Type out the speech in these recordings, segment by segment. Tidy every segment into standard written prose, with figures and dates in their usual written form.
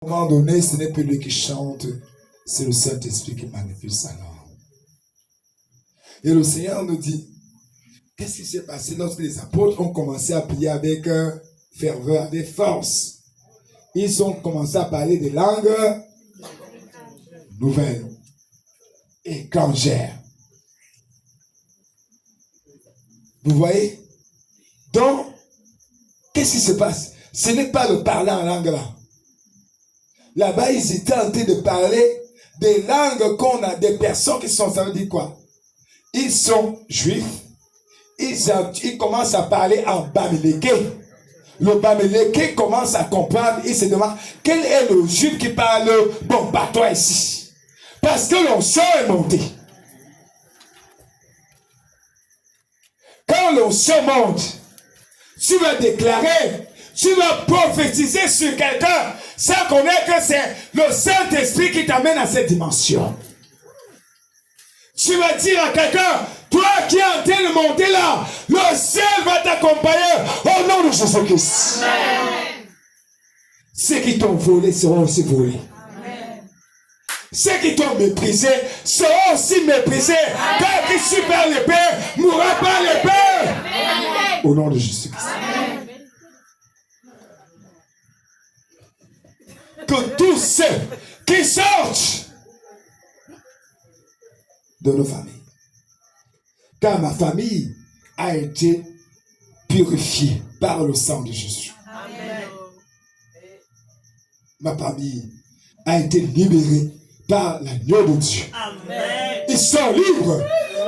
moment donné, ce n'est plus lui qui chante, c'est le Saint-Esprit qui manipule sa langue. Et le Seigneur nous dit, qu'est-ce qui s'est passé lorsque les apôtres ont commencé à prier avec ferveur, avec force? Ils ont commencé à parler des langues nouvelles, étrangères. Vous voyez? Donc, qu'est-ce qui se passe? Ce n'est pas le parler en langue là. Là-bas, ils étaient en train de parler des langues qu'on a, des personnes qui sont, ça veut dire quoi? Ils sont juifs. Ils commencent à parler en bamileke. Le bamileke commence à comprendre. Il se demande, quel est le juif qui parle bon patois ici? Parce que l'onction est montée. Quand l'onction monte, tu vas déclarer, tu vas prophétiser sur quelqu'un sans connaître que c'est le Saint-Esprit qui t'amène à cette dimension. Tu vas dire à quelqu'un, toi qui es en train de monter là, le ciel va t'accompagner au nom de Jésus-Christ. Ceux qui t'ont volé seront aussi volés. Ceux qui t'ont méprisé seront aussi méprisés. Car qui suit par l'épée mourra par l'épée. Au nom de Jésus-Christ. Que tous ceux qui sortent de nos familles, car ma famille a été purifiée par le sang de Jésus. Amen. Ma famille a été libérée par l'agneau de Dieu. Amen. Ils sont libres.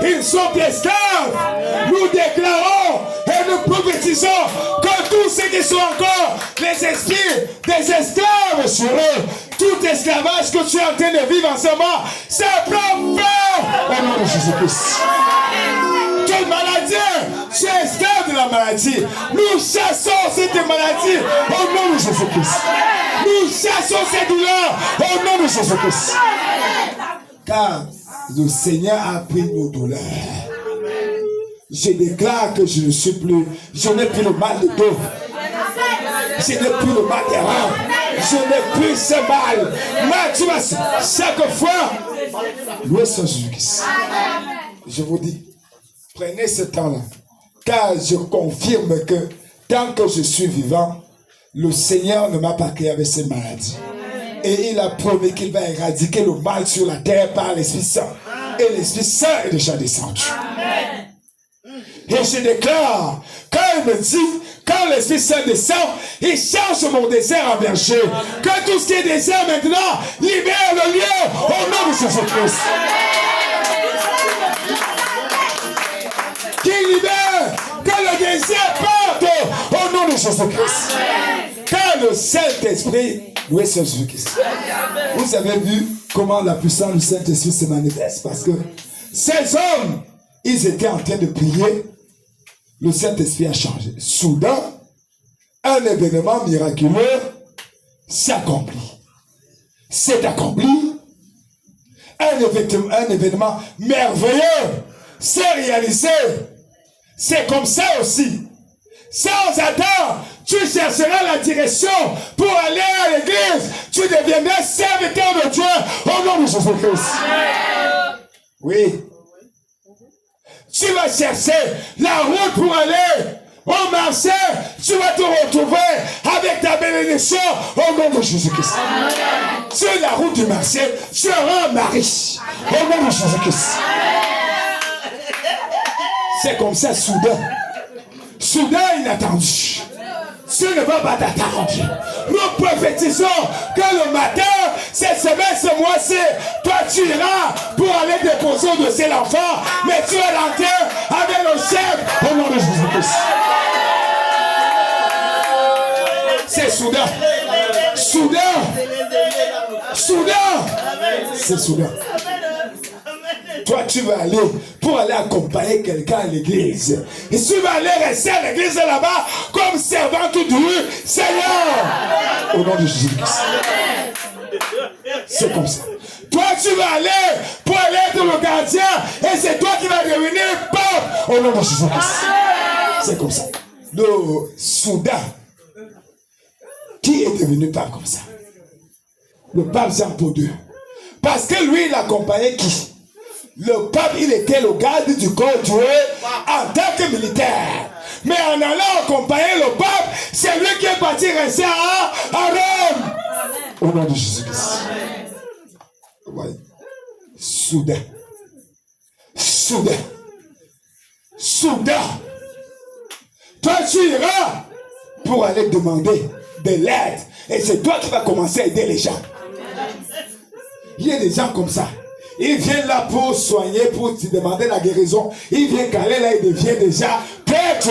Ils sont esclaves. Amen. Nous déclarons et nous prophétisons que tous ceux qui sont encore les esprits des esclaves sur eux, tout esclavage que tu es en train de vivre en ce moment, c'est prend fin au nom de Jésus-Christ. Toute maladie, tu es esclave de la maladie. Nous chassons cette maladie au nom de Jésus-Christ. Nous chassons ces douleurs au nom de Jésus-Christ. Car le Seigneur a pris nos douleurs. Je déclare que je n'ai plus le mal de dos. Je n'ai plus le mal des reins. Je n'ai plus ce mal. Mais tu vas chaque fois louer son Jésus-Christ. Je vous dis, prenez ce temps-là. Car je confirme que tant que je suis vivant, le Seigneur ne m'a pas créé avec ces maladies. Et il a promis qu'il va éradiquer le mal sur la terre par l'Esprit Saint. Et l'Esprit Saint est déjà descendu. Et je déclare, quand il me dit, quand l'Esprit Saint descend, il change mon désert en berger. Que tout ce qui est désert maintenant, libère le lieu au nom de Jésus-Christ. Qui libère, que le désert parte au nom de Jésus-Christ. Car le Saint-Esprit, oui, c'est Jésus-Christ. Vous avez vu comment la puissance du Saint-Esprit se manifeste, parce que ces hommes, ils étaient en train de prier. Le Saint-Esprit a changé. Soudain, un événement miraculeux s'accomplit. C'est accompli. Un événement merveilleux s'est réalisé. C'est comme ça aussi. Sans attendre, tu chercheras la direction pour aller à l'église. Tu deviendras serviteur de Dieu au nom de Jésus-Christ. Oui. Tu vas chercher la route pour aller au marché. Tu vas te retrouver avec ta bénédiction au nom de Jésus-Christ. Sur la route du marché, tu auras un mari au nom de Jésus-Christ. C'est comme ça, soudain. Soudain, inattendu. Tu ne vas pas t'attendre. Nous prophétisons que le matin, cette semaine, ce mois-ci, toi tu iras pour aller déposer au dossier l'enfant, mais tu vas rentrer avec le chef au nom de Jésus-Christ. C'est soudain. Soudain. Soudain. C'est soudain. Toi, tu vas aller pour aller accompagner quelqu'un à l'église. Et tu vas aller rester à l'église là-bas comme servant tout du Seigneur. Au nom de Jésus-Christ. C'est comme ça. Toi, tu vas aller pour aller être le gardien et c'est toi qui vas devenir pape au nom de Jésus-Christ. C'est comme ça. Le soudain, qui est devenu pape comme ça? Le pape Jean-Paul II. Parce que lui, il accompagnait qui? Le pape, il était le garde du corps Dieu en tant que militaire. Mais en allant accompagner le pape, c'est lui qui est parti rester à Rome. Au nom de Jésus-Christ. Ouais. Soudain. Toi, tu iras pour aller demander de l'aide. Et c'est toi qui vas commencer à aider les gens. Il y a des gens comme ça. Ils viennent là pour soigner, pour te demander la guérison. Ils viennent caler là, ils deviennent déjà prêtres.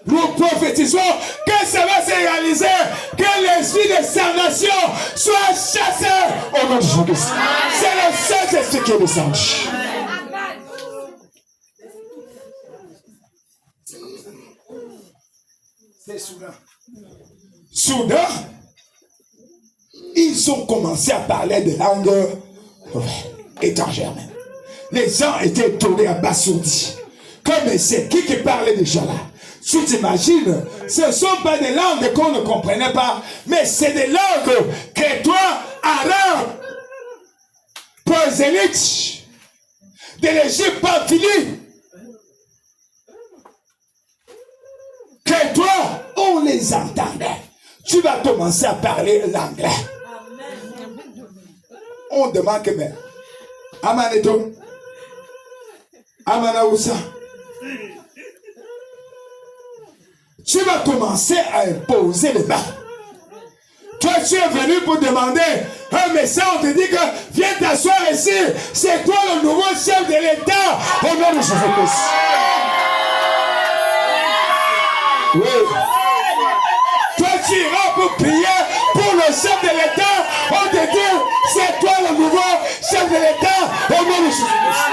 Nous prophétisons que ça va se réaliser, que l'esprit de stagnation soit chassé au nom de Jésus. C'est le Saint-Esprit qui est descendu. C'est soudain, ils ont commencé à parler de langues étrangères. Les gens étaient étonnés, abasourdis. Comme c'est qui parlait déjà là? Tu t'imagines, ce ne sont pas des langues qu'on ne comprenait pas, mais c'est des langues crétois, arabes, prosélytes, de l'Égypte pamphylie. Crétois, on les entendait. Tu vas commencer à parler l'anglais. On demande que, mais, Amaneto, Amanaoussa, tu vas commencer à imposer les mains. Toi, tu es venu pour demander un message, on te dit que viens t'asseoir ici. C'est toi le nouveau chef de l'État au nom de Jésus-Christ. Oui. Toi, tu iras pour prier pour le chef de l'État. On te dit, c'est toi le nouveau chef de l'État au nom de Jésus-Christ.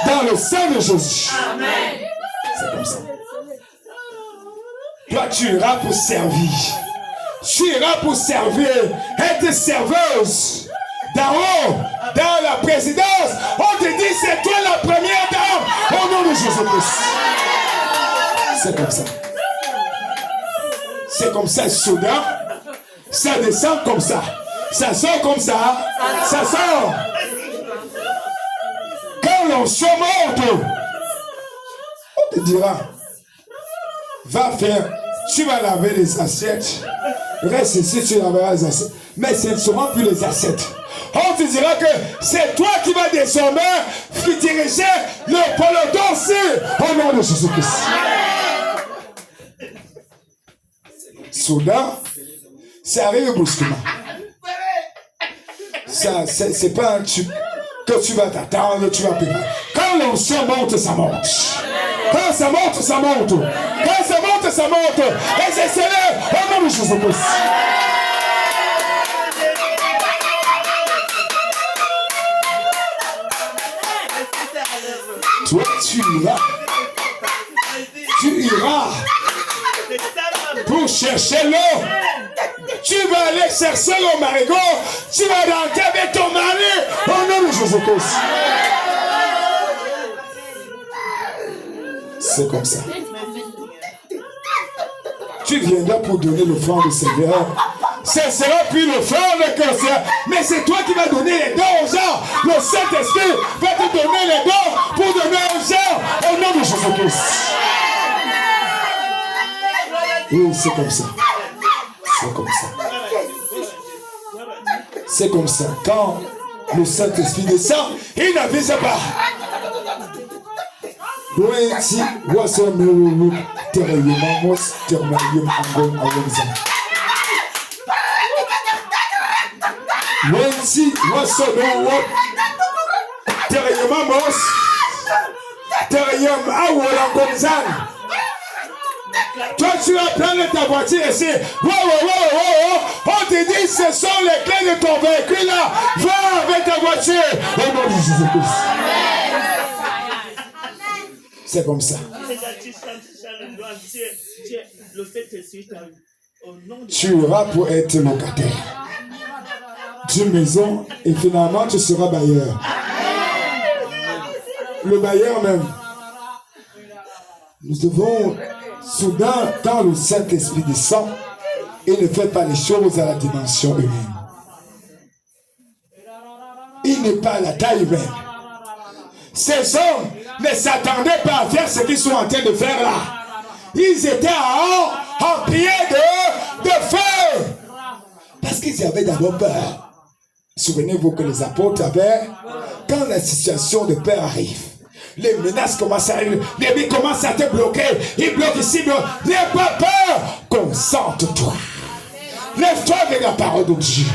Dans le sang de Jésus. Amen. C'est comme ça. Toi, tu iras pour servir. Tu iras pour servir. Être serveuse. D'en haut, dans la présidence, on te dit, c'est toi la première dame au nom de Jésus-Christ. C'est comme ça. C'est comme ça, soudain. Ça descend comme ça. Ça sort comme ça. Ça sort. Quand l'on se monte, on te dira, va faire, tu vas laver les assiettes. Reste ici, tu laveras les assiettes. Mais ce ne seront plus les assiettes. On te dira que c'est toi qui vas désormais diriger le peloton aussi au nom de Jésus-Christ. Soudain, ça arrive brusquement. Ça, c'est pas un truc que tu vas t'attendre, tu vas préparer. Quand l'onction monte, ça monte. Quand ça monte, ça monte. Quand ça monte, ça monte. Et c'est célèbre au nom de Jésus-Christ. Toi, tu iras pour chercher l'eau. Tu vas aller chercher le marigot. Tu vas rentrer avec ton mari au nom de Jésus-Christ. C'est comme ça. Tu viendras pour donner l'offrande au Seigneur. Ce sera plus l'offrande que Seigneur. Mais c'est toi qui vas donner les dons aux gens. Le Saint-Esprit va te donner les dons pour donner aux gens au nom de Jésus-Christ. Oui, c'est comme ça. C'est comme ça. C'est comme ça. Quand le Saint-Esprit descend, il n'avise pas. Wensi waso mewu tereyemamos termayem angon awenza. Wensi waso mewu tereyemamos tereyem awolangonzan. Toi, tu vas prendre ta voiture ici. On te dit, ce sont les clés de ton véhicule là. Va avec ta voiture. Au nom de Jésus-Christ. C'est comme ça. Tu iras pour être locataire d'une maison et finalement tu seras bailleur. Le bailleur même. Nous devons Soudain, quand le Saint-Esprit descend, il ne fait pas les choses à la dimension humaine. Il n'est pas à la taille humaine. Ces hommes ne s'attendaient pas à faire ce qu'ils sont en train de faire là. Ils étaient en pied de feu. Parce qu'ils avaient d'abord peur. Souvenez-vous que les apôtres avaient, quand la situation de peur arrive, les menaces commencent à arriver, l'ennemi commence à te bloquer. Il bloque ici, n'aie pas peur. Concentre-toi. Lève-toi avec la parole de Dieu.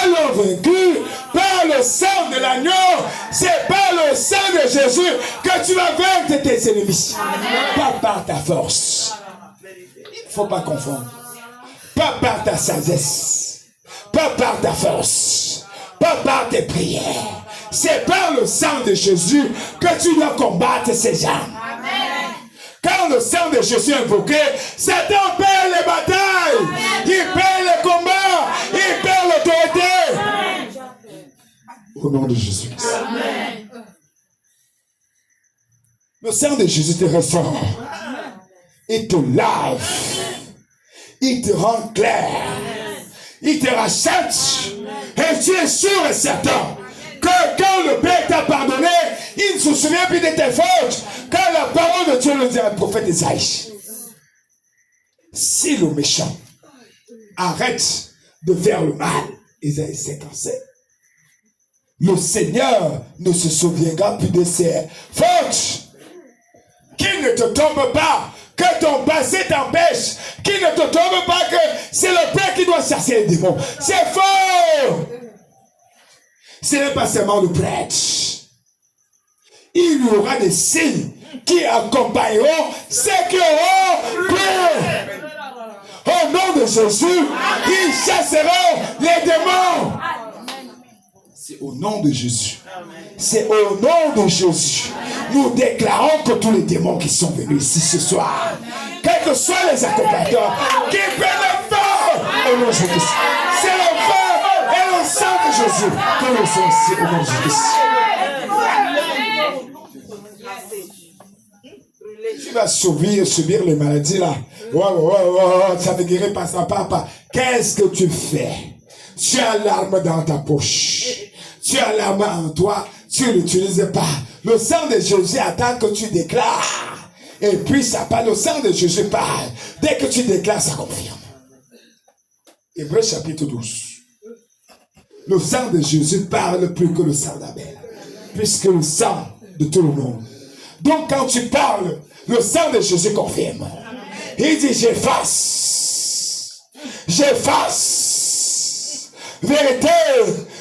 Alors vaincu par le sang de l'agneau, c'est par le sang de Jésus que tu vas vaincre tes ennemis. Pas par ta force. Il ne faut pas confondre. Pas par ta sagesse. Pas par ta force. Pas par tes prières. C'est par le sang de Jésus que tu dois combattre ces âmes. Quand le sang de Jésus est invoqué, Satan perd les batailles. Il perd les combats. Il perd l'autorité. Au nom de Jésus. Le sang de Jésus te ressort. Il te lave. Il te rend clair. Il te rachète. Et tu es sûr et certain que quand le Père t'a pardonné, il ne se souvient plus de tes fautes. Quand la parole de Dieu le dit à le prophète Isaïe. Si le méchant arrête de faire le mal, Isaïe 57, le Seigneur ne se souviendra plus de ses fautes. Qu'il ne te tombe pas, que ton passé t'empêche, qu'il ne te tombe pas que c'est le Père qui doit chasser les démons. C'est faux! Ce n'est pas seulement le prêtre. Il y aura des signes qui accompagneront ceux qui auront cru. Au nom de Jésus, ils chasseront les démons. C'est au nom de Jésus. C'est au nom de Jésus. Nous déclarons que tous les démons qui sont venus ici ce soir, quels que soient les accompagnateurs, qui prennent le feu au nom de Jésus. C'est le feu et le sang de Jésus que nous sommes ici au nom de Jésus. Tu vas subir les maladies là. Ça ne guérit pas, ça part pas. Qu'est-ce que tu fais? Tu as l'arme dans ta poche. Tu as l'arme en toi. Tu ne l'utilises pas. Le sang de Jésus attend que tu déclares. Et puis ça parle. Le sang de Jésus parle. Dès que tu déclares, ça confirme. Hébreux chapitre 12. Le sang de Jésus parle plus que le sang d'Abel. Puisque le sang de tout le monde. Donc quand tu parles, le sang de Jésus confirme. Il dit j'efface. J'efface. Vérité,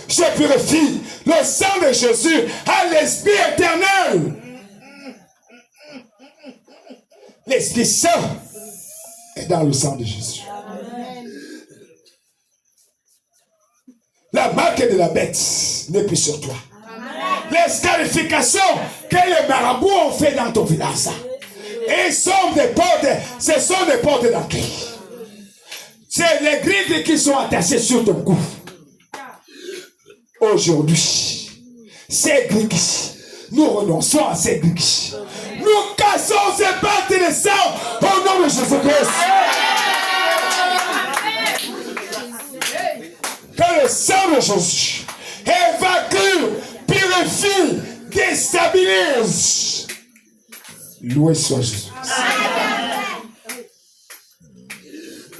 je purifie. Le sang de Jésus a l'Esprit éternel. L'Esprit Saint est dans le sang de Jésus. La marque de la bête n'est plus sur toi. Les scarifications que les marabouts ont fait dans ton village, et sont des portes, ce sont des portes d'entrée. C'est les griffes qui sont attachées sur ton cou. Aujourd'hui, ces griffes, nous renonçons à ces griffes. Nous cassons ces portes de sang au nom de Jésus-Christ. Que le sang de Jésus évacue, purifie, déstabilise. Loué soit Jésus.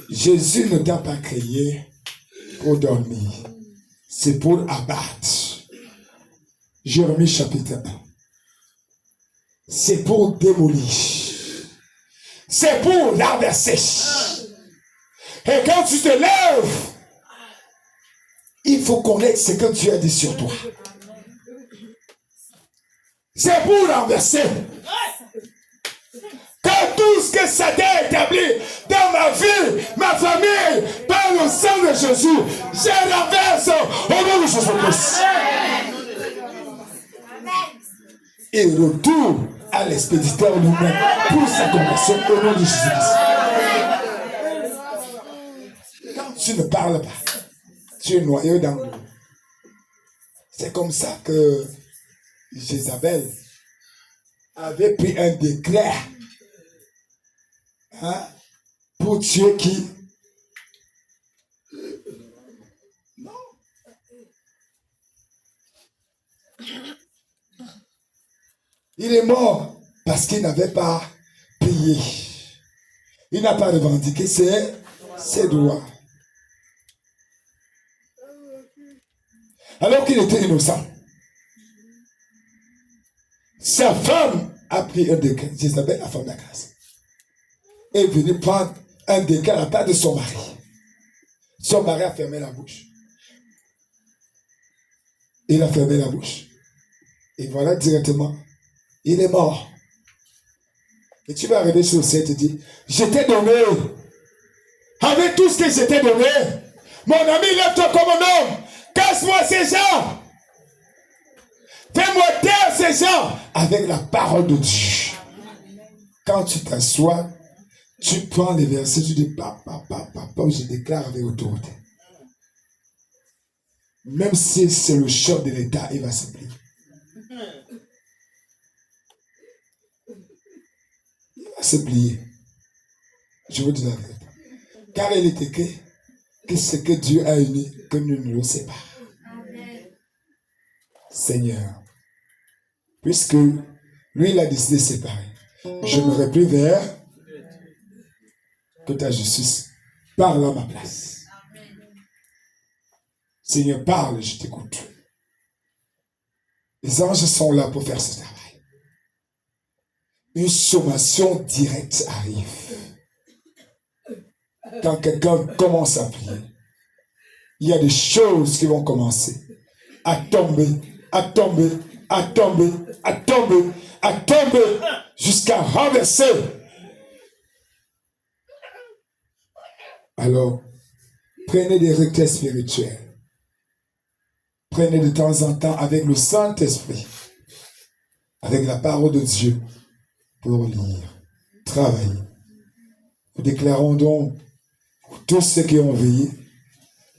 Jésus ne t'a pas créé pour dormir. C'est pour abattre. Jérémie chapitre 1. C'est pour démolir. C'est pour renverser. Et quand tu te lèves, il faut connaître ce que Dieu a dit sur toi. C'est pour renverser. Que tout ce que Satan a établi dans ma vie, ma famille, par le sang de Jésus, je renverse au nom de Jésus-Christ. Et retourne à l'expéditeur lui-même pour sa conversion au nom de Jésus-Christ. Quand tu ne parles pas, tu es noyé dans l'eau. C'est comme ça que Jézabel avait pris un décret Hein? Pour tuer qui? Non. Il est mort parce qu'il n'avait pas payé. Il n'a pas revendiqué ses droits. Alors qu'il était innocent. Sa femme a pris un décret. Jézabel, la femme d'Akaz, est venue prendre un décret à la part de son mari. Son mari a fermé la bouche. Il a fermé la bouche. Et voilà directement, il est mort. Et tu vas arriver sur le ciel et te dire, je t'ai donné, avec tout ce que je t'ai donné, mon ami, lève-toi comme un homme, casse-moi ces gens, fais-moi taire ces gens, avec la parole de Dieu. Quand tu t'assois, tu prends les versets, tu dis, papa, je déclare avec autorité. Même si c'est le chef de l'État, il va se plier. Il va se plier. Je vous dis la vérité. Car il est écrit que ce que Dieu a uni, que nous ne le séparons. Seigneur, puisque lui, il a décidé de séparer, je me replie vers que ta justice parle à ma place. Seigneur, parle, je t'écoute. Les anges sont là pour faire ce travail. Une sommation directe arrive. Quand quelqu'un commence à prier, il y a des choses qui vont commencer à tomber, à tomber, à tomber, à tomber, à tomber, jusqu'à renverser. Alors, prenez des retraits spirituels. Prenez de temps en temps avec le Saint-Esprit, avec la parole de Dieu, pour lire, travailler. Nous déclarons donc, pour tous ceux qui ont veillé,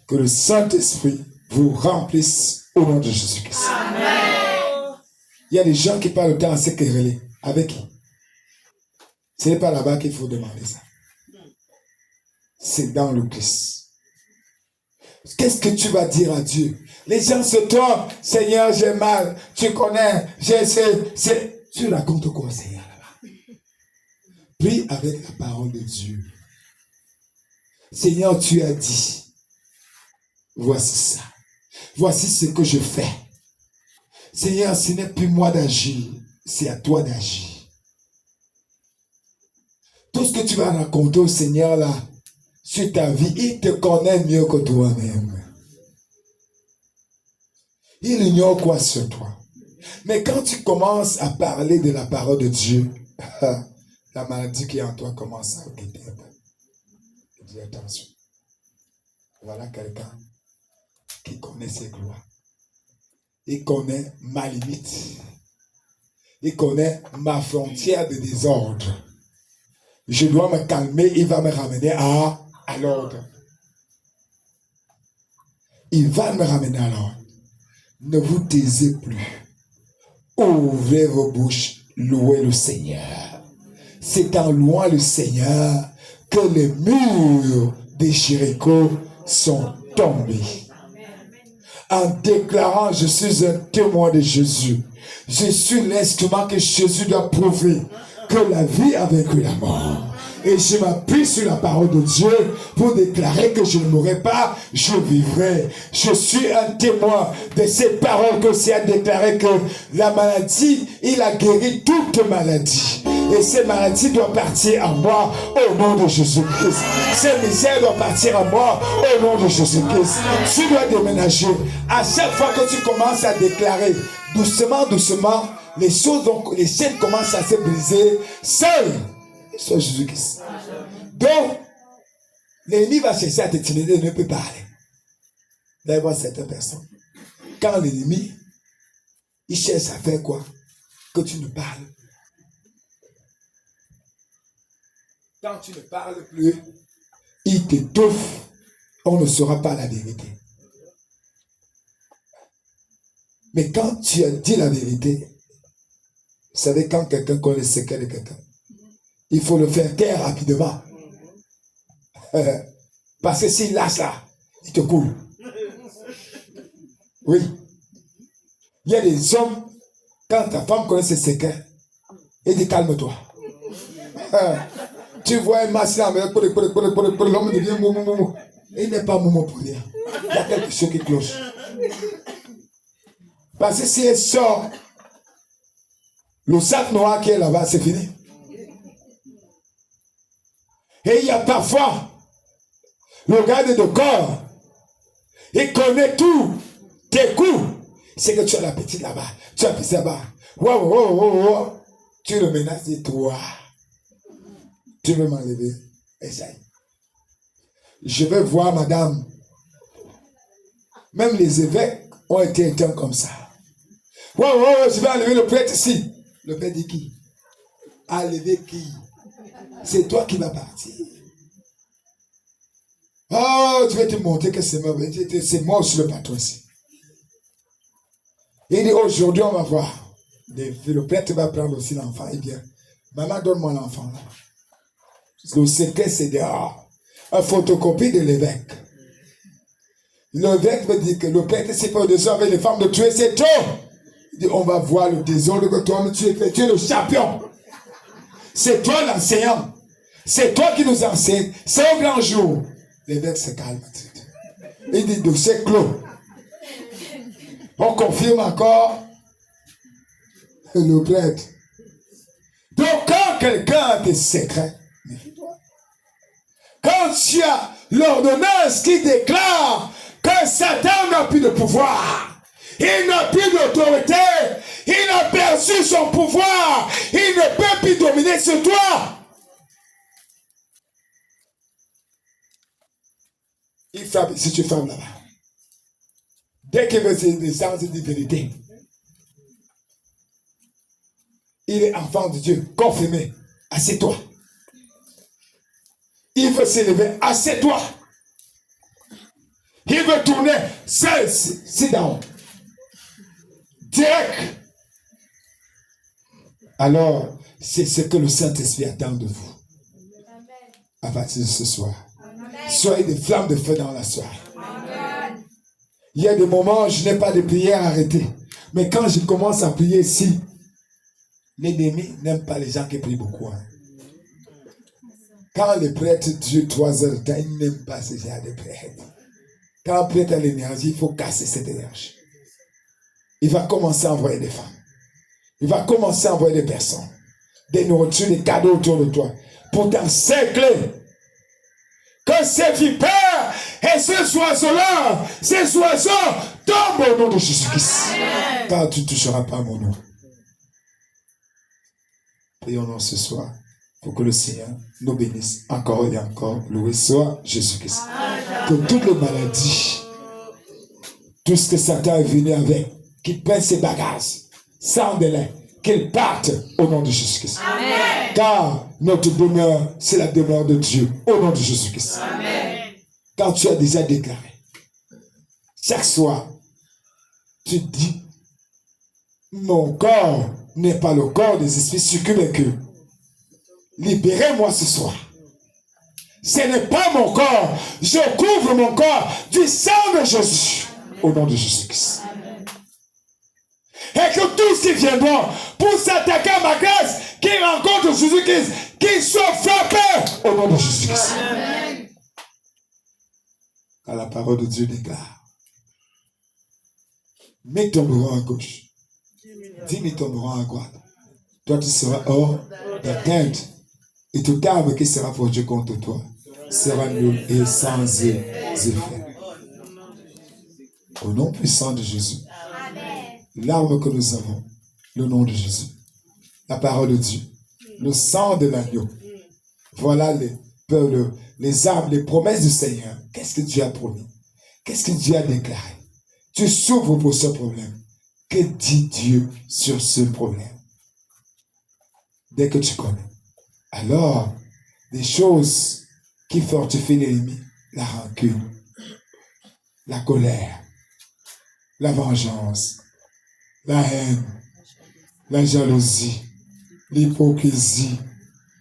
que le Saint-Esprit vous remplisse au nom de Jésus-Christ. Amen. Il y a des gens qui parlent le temps à se quereller. Avec qui? Ce n'est pas là-bas qu'il faut demander ça. C'est dans le Christ. Qu'est-ce que tu vas dire à Dieu? Les gens se trompent. Seigneur, j'ai mal. Tu connais. Tu racontes quoi, Seigneur, là-bas? Prie avec la parole de Dieu. Seigneur, tu as dit, voici ça. Voici ce que je fais. Seigneur, ce n'est plus moi d'agir. C'est à toi d'agir. Tout ce que tu vas raconter au Seigneur, là, sur ta vie, il te connaît mieux que toi-même. Il ignore quoi sur toi. Mais quand tu commences à parler de la parole de Dieu, la maladie qui est en toi commence à guetter un peu. Dis attention. Voilà quelqu'un qui connaît ses gloires. Il connaît ma limite. Il connaît ma frontière de désordre. Je dois me calmer, il va me ramener à l'ordre. Il va me ramener à l'ordre. Ne vous taisez plus. Ouvrez vos bouches, louez le Seigneur. C'est en louant le Seigneur que les murs de Jéricho sont tombés. En déclarant, je suis un témoin de Jésus. Je suis l'instrument que Jésus doit prouver que la vie a vaincu la mort. Et je m'appuie sur la parole de Dieu pour déclarer que je ne mourrai pas, je vivrai. Je suis un témoin de ces paroles que c'est à déclarer que la maladie, il a guéri toute maladie. Et ces maladies doivent partir à moi au nom de Jésus-Christ. Ces misères doivent partir à moi au nom de Jésus-Christ. Tu dois déménager. À chaque fois que tu commences à déclarer, doucement, doucement, les choses, les chaînes commencent à se briser seules. Soit Jésus-Christ. Donc, l'ennemi va chercher à te timoniser, il ne peut pas aller. Vous allez voir certaines personnes. Quand l'ennemi, il cherche à faire quoi? Que tu ne parles. Quand tu ne parles plus, il t'étouffe. On ne saura pas la vérité. Mais quand tu as dit la vérité, vous savez, quand quelqu'un connaît le secret de quelqu'un, il faut le faire taire rapidement. Parce que s'il lâche là, il te coule. Oui. Il y a des hommes, quand ta femme connaît ses secrets, il dit calme-toi. Tu vois un masque là, l'homme devient moumou. Il n'est pas moumou pour rien. Il y a quelque chose qui cloche. Parce que si elle sort, le sac noir qui est là-bas, c'est fini. Et il y a parfois le garde de corps. Il connaît tout. Tes coups. C'est que tu as la petite là-bas. Tu as pisé là-bas. Wow. Tu le menaces de toi. Tu veux m'enlever. Essaye. Je vais voir madame. Même les évêques ont été éteints comme ça. Je vais enlever le prêtre ici. Le prêtre dit qui? Enlever qui? C'est toi qui vas partir. Oh, tu vas te montrer que c'est moi. C'est moi aussi le patron ici. Il dit aujourd'hui on va voir. Le prêtre va prendre aussi l'enfant. Il dit, maman donne-moi l'enfant. Le secret c'est dehors. Une photocopie de l'évêque. L'évêque veut dire que le prêtre s'est fait au-dessus avec les femmes de tuer, c'est trop. Il dit, on va voir le désordre que toi tu es le champion. C'est toi l'enseignant. C'est toi qui nous enseigne. C'est un grand jour. L'évêque se calme. Il dit, dossier clos. On confirme encore le prêtre. Donc quand quelqu'un a des secrets, méfie-toi. Quand tu as l'ordonnance qui déclare que Satan n'a plus de pouvoir, il n'a plus d'autorité, il a perdu son pouvoir, il ne peut plus dominer sur toi. Il frappe, si tu frappes là-bas. Dès qu'il veut des sens de vérité, il est enfant de Dieu, confirmé. Assieds-toi. Il veut s'élever, assieds-toi. Il veut tourner, sit down. Direct. Alors, c'est ce que le Saint-Esprit attend de vous. À partir de ce soir. Soyez des flammes de feu dans la soirée. Il y a des moments où je n'ai pas de prière arrêtée. Mais quand je commence à prier ici, l'ennemi n'aime pas les gens qui prient beaucoup. Hein. Quand les prêtres durent 3 heures de temps, ils n'aiment pas ce genre de prêtres. Quand un prêtre a l'énergie, il faut casser cette énergie. Il va commencer à envoyer des femmes. Il va commencer à envoyer des personnes. Des nourritures, des cadeaux autour de toi. Pour t'encercler. Que ces vipères et ces oiseaux-là, ces oiseaux tombent au nom de Jésus-Christ. Car tu ne toucheras pas à mon nom. Prions-nous ce soir pour que le Seigneur nous bénisse encore et encore. Loué soit Jésus-Christ. Que toutes les maladies, tout ce que Satan est venu avec, qu'il prenne ses bagages, sans délai, qu'il parte au nom de Jésus-Christ. Car notre demeure, c'est la demeure de Dieu, au nom de Jésus-Christ. Quand tu as déjà déclaré, chaque soir, tu dis, mon corps n'est pas le corps des esprits succumbés que libérez-moi ce soir. Ce n'est pas mon corps. Je couvre mon corps du sang de Jésus. Au nom de Jésus-Christ. Et que tous qui viendront pour s'attaquer à ma grâce, qui rencontrent Jésus-Christ, qu'ils soient frappés au nom de Jésus-Christ. Car la parole de Dieu déclare. Mets ton bras à gauche. Dis-moi ton bras à droite. Toi, tu seras hors d'atteinte. Et toute arme qui sera forgée contre toi sera nulle et sans effet. Au nom puissant de Jésus. L'arme que nous avons, le nom de Jésus. La parole de Dieu. Le sang de l'agneau. Voilà les armes, les promesses du Seigneur. Qu'est-ce que Dieu a promis? Qu'est-ce que Dieu a déclaré? Tu souffres pour ce problème. Que dit Dieu sur ce problème? Dès que tu connais. Alors, des choses qui fortifient l'ennemi, la rancune, la colère, la vengeance, la haine, la jalousie, l'hypocrisie,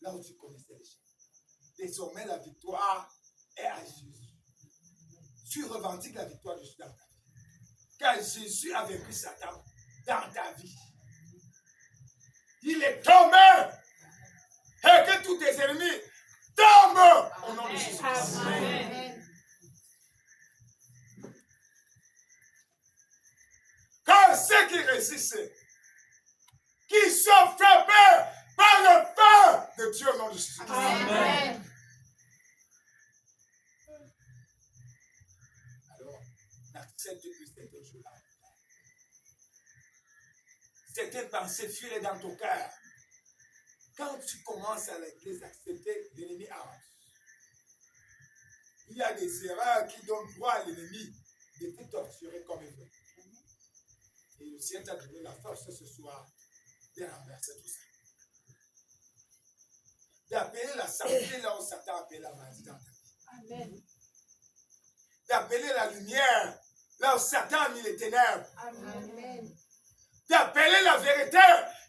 Là où tu connaissais les gens. Désormais, la victoire est à Jésus. Tu revendiques la victoire de Jésus dans ta vie. Car Jésus a vaincu Satan dans ta vie. Il est tombé. Et que tous tes ennemis tombent au nom de Jésus. Amen. Car ceux qui résistent, qui sont frappés par le feu de Dieu au nom de Jésus. Amen. Alors, n'accepte plus cette chose-là. Certaines pensées fuient dans ton cœur. Quand tu commences à l'église à accepter, l'ennemi avance. Il y a des erreurs qui donnent droit à l'ennemi de te torturer comme il veut. Et le Seigneur t'a donné la force ce soir de renverser tout ça. D'appeler la santé là où Satan appelle la maladie dans ta vie. Amen. D'appeler la lumière là où Satan a mis les ténèbres. Amen. D'appeler la vérité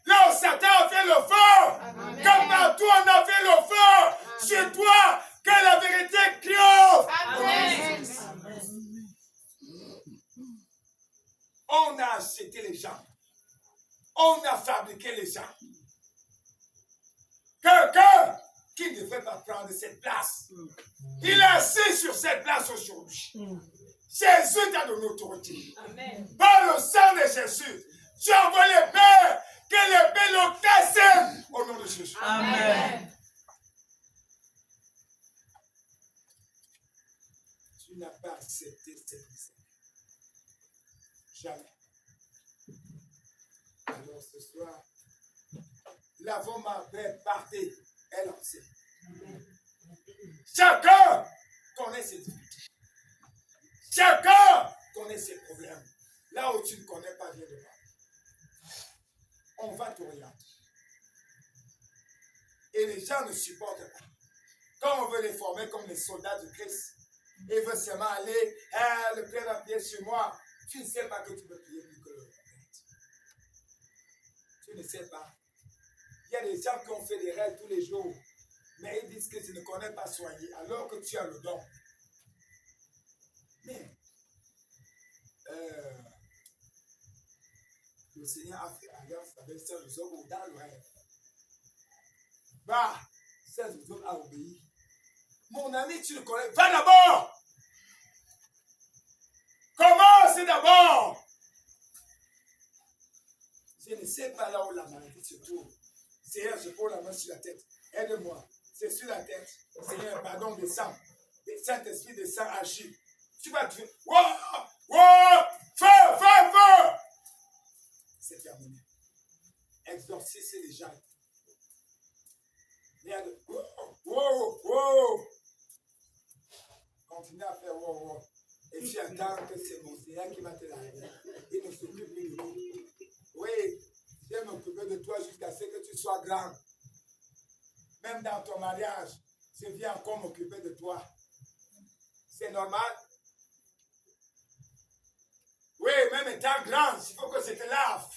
là où Satan a fait le feu. Amen. Comme partout on a fait le feu. Sur toi, que la vérité triomphe. Amen. Amen. On a acheté les gens. On a fabriqué les gens. Quelqu'un qui ne devrait pas prendre cette place. Il est assis sur cette place aujourd'hui. Jésus t'a donné l'autorité. Par le sang de Jésus, tu as envoyé l'épée, que l'épée le casse au nom de Jésus. Amen. Tu n'as pas accepté cette mission. Jamais. Alors ce soir, l'avant m'avait parté, elle en sait. Chacun connaît ses difficultés. Chacun connaît ses problèmes. Là où tu ne connais pas, viens de voir. On va t'orienter. Et les gens ne supportent pas. Quand on veut les former comme les soldats de Christ, ils veulent seulement aller, le Père va prier sur moi. Tu ne sais pas que tu peux prier plus que le Père. Tu ne sais pas. Il y a des gens qui ont fait des rêves tous les jours, mais ils disent que tu ne connais pas soigner, alors que tu as le don. Mais, le Seigneur a fait alliance avec Saint Joseph dans le rêve. Va, Saint Joseph a obéi. Mon ami, tu le connais, va d'abord. Commence d'abord. Je ne sais pas là où la maladie se trouve. Seigneur, je pose la main sur la tête. Aide-moi. C'est sur la tête. Seigneur, pardon, descends. Le Saint-Esprit descend, agit. Tu vas tuer. Wow! Wow! Feu! Feu! Feu! C'est terminé. Exorcise les gens. Regarde. Wow! Wow! Wow! Continue à faire wow! Wow! Et tu attends que c'est mon Seigneur qui va te laver. Il ne s'occupe plus de nous. Oui, je vais m'occuper de toi jusqu'à ce que tu sois grand. Même dans ton mariage, je viens encore m'occuper de toi. C'est normal? Oui, même étant grand, il faut que je te lave.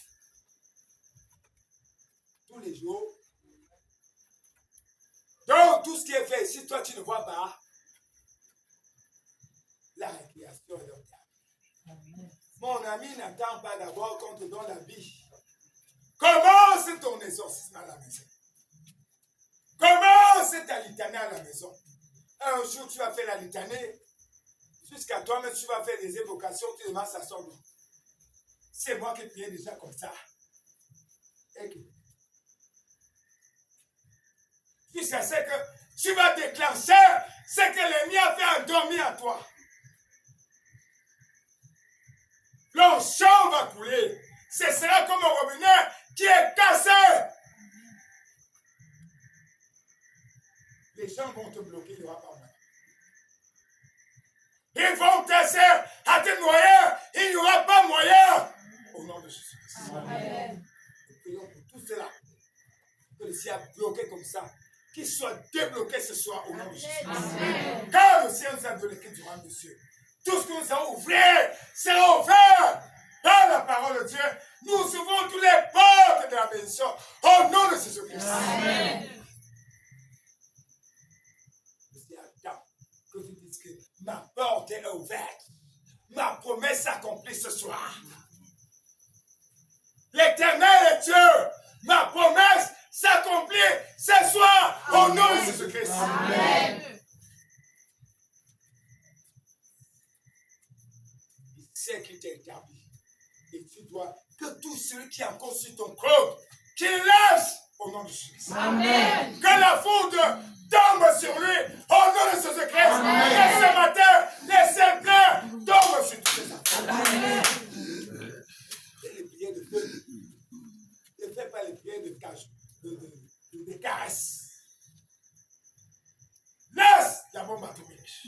Tous les jours. Donc, tout ce qui est fait ici, toi, tu ne vois pas. La récréation est dans ta vie. Mon ami, n'attends pas d'abord qu'on te donne la vie. Commence ton exorcisme à la maison. Commence ta litanée à la maison. Un jour, tu vas faire la litanée. Jusqu'à toi-même, tu vas faire des évocations. Tu demandes ça sort d'où? C'est moi qui priais déjà comme ça. Jusqu'à ce que tu vas déclencher ce que l'ennemi a fait endormir à toi. L'onction va couler. Ce sera comme un robinet qui est cassé. Les gens vont te bloquer, il n'y aura pas moyen. Ils vont t'essayer à te noyer, il n'y aura pas moyen. Au nom de Jésus. Amen. Nous prions pour tout cela. Que le ciel a bloqué comme ça. Qu'il soit débloqué ce soir au nom de Jésus. Amen. Car le ciel nous a donné du rang de Dieu. Tout ce que nous avons ouvert sera ouvert. Par la parole de Dieu, nous ouvrons toutes les portes de la bénédiction au nom de Jésus-Christ. Amen. porte est ouverte. Ma promesse s'accomplit ce soir. L'Éternel est Dieu. Ma promesse s'accomplit ce soir au nom de Jésus-Christ. Amen. Il sait qu'il t'a établi. Et tu dois que tout celui qui a conçu ton corps, qu'il laisse au nom de Jésus-Christ. Amen. Que la foudre tombe sur lui au nom de Jésus-Christ. Et ce matin, les semblants tombent sur tous les enfants. Amen. Les prières de feu. Ne fais pas les prières de caresses. Laisse la bombe atomique.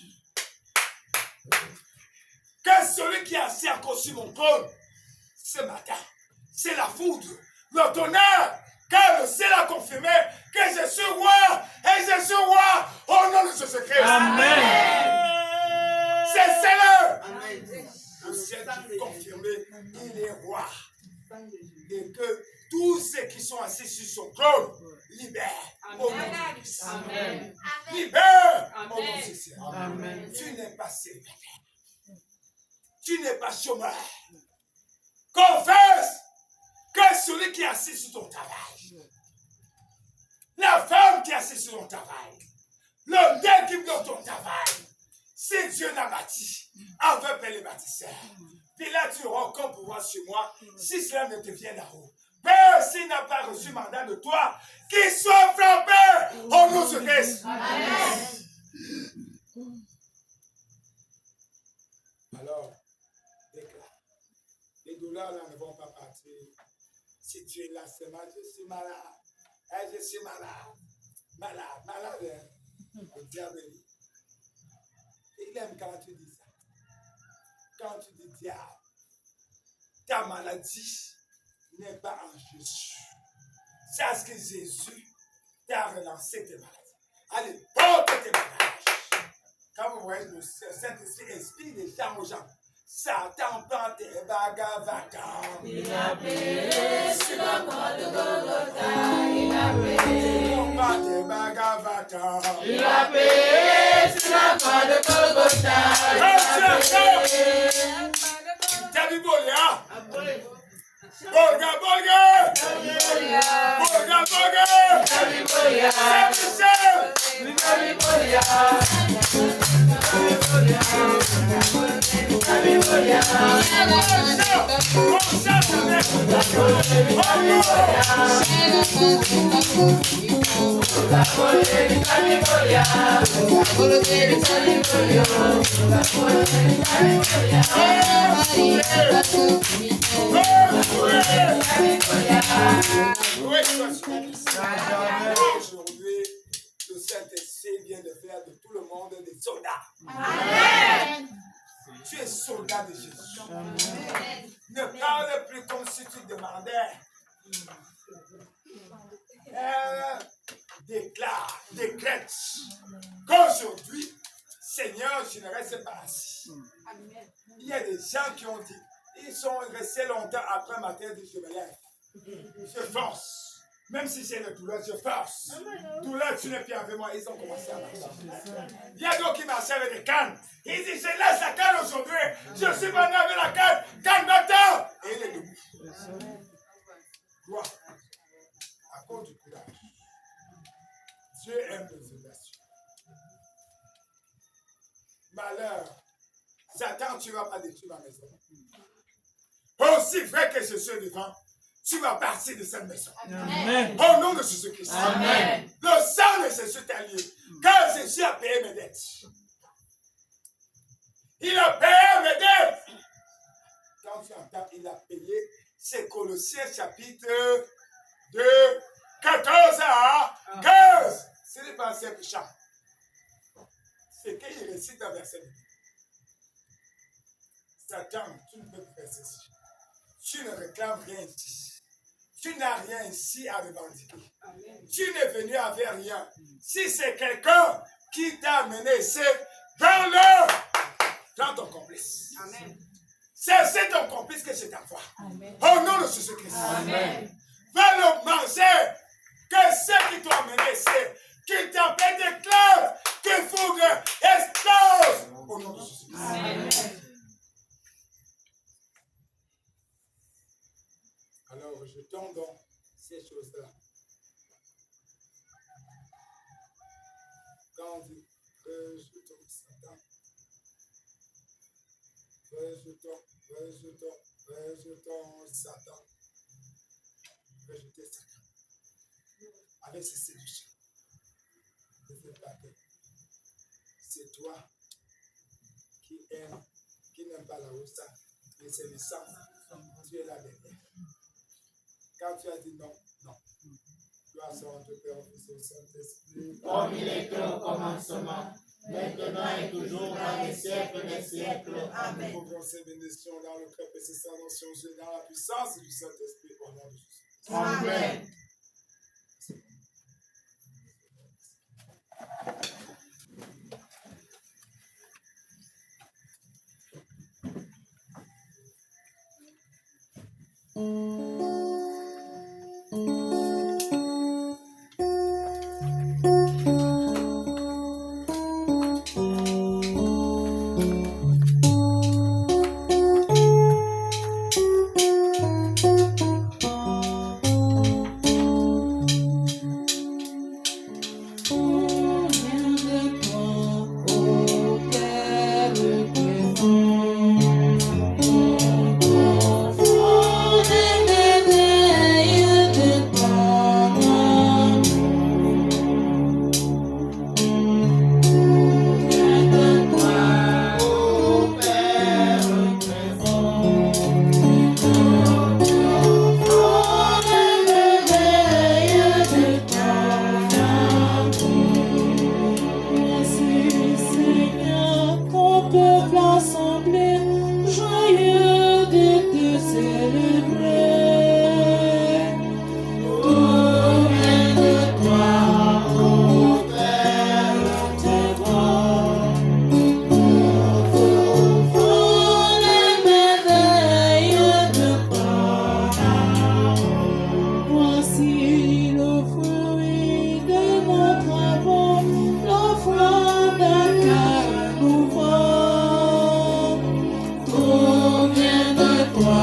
Que celui qui a assis conçu mon trône ce matin, c'est la foudre, le tonnerre, car le ciel a confirmé que je suis roi et je suis roi au nom de Jésus-Christ. Amen. C'est cela. Le ciel qui confirmé, il est roi. Et que tous ceux qui sont assis sur son trône libèrent au nom de Christ. Amen. Libère au nom de Jésus. Amen. Tu n'es pas célibataire. Tu n'es pas chômeur. Confesse que celui qui est assis sur ton travail, la femme qui est assise sur ton travail, l'homme d'équipe de ton travail, si Dieu n'a bâti, avec les bâtisseurs, puis là tu auras encore pouvoir sur moi, si cela ne te vient d'en haut. Père, s'il n'a pas reçu mandat de toi, qu'il soit frappé au nom de Christ. Amen. Alors, déclare. Les douleurs là ne vont pas partir. Si tu es là, c'est mal, je suis malade. Je suis malade. Malade. Le diable, il aime quand tu dis ça. Quand tu dis diable, ta maladie n'est pas en Jésus. C'est à ce que Jésus t'a relancé tes maladies. Allez, porte tes bagages. Quand vous voyez le Saint-Esprit inspire des gens aux gens, Satan prend tes bagages vacants. Il a payé sur la croix de Golgotha. Il a payé. On prend tes bagages vacants. Il a payé sur la croix de Golgotha. Il a payé. T'as vu Bolia? Bolga! Aujourd'hui, le Saint-Esprit vient de faire de tout le monde des soldats. Amen. Tu es soldat de Jésus. Amen. Ne parle plus comme si tu demandais. Décrète qu'aujourd'hui, Seigneur, je ne reste pas assis. Amen. Il y a des gens qui ont dit, ils sont restés longtemps après ma tête, je me lève. Je force. Même si j'ai le douleur, je force. Douleur, tu n'es plus avec moi. Ils ont commencé à marcher. Il y a d'autres qui marchaient avec des cannes. Ils disent, je laisse la canne aujourd'hui. Je suis venu avec la canne. Canne maintenant. Et il est debout. Quoi? À cause du courage. Dieu aime les audacieux. Malheur. Satan, tu ne vas pas détruire ma maison. Aussi vrai que je suis devant, tu vas partir de cette maison. Amen. Au nom de Jésus-Christ. Amen. Le sang de Jésus t'a lié. Car Jésus a payé mes dettes. Il a payé mes dettes. Quand tu entends, il a payé, c'est Colossiens chapitre 2, 14 à 15. Ce n'est pas un simple chant. C'est qu'il récite un verset. Satan, tu ne peux pas faire ceci. Tu ne réclames rien ici. Tu n'as rien ici à revendiquer. Amen. Tu n'es venu avec rien. Si c'est quelqu'un qui t'a amené ici, prends-le. Prends ton complice. Amen. C'est ton complice que je t'envoie. Au nom de Jésus-Christ. Amen. Va le manger. Que ceux qui t'ont amené ici, qui t'empêchent d'éclore, que foudre explose. Au nom de Jésus-Christ. Rejetons donc ces choses-là. Quand on dit rejetons Satan, rejetons Satan, rejetez Satan. Avec ces séductions, ne fais pas que c'est toi qui n'aime pas la hausse, mais c'est le sang. Tu es là derrière. Quand tu as dit non, non. Gloire soit de Père, Fils et Saint-Esprit. Comme il était au commencement, maintenant et toujours, dans les siècles des siècles. Amen. Nous pouvons ces bénédictions dans le cœur et ces salvations dans la puissance du Saint-Esprit au nom de Jésus. Amen. Provient de toi.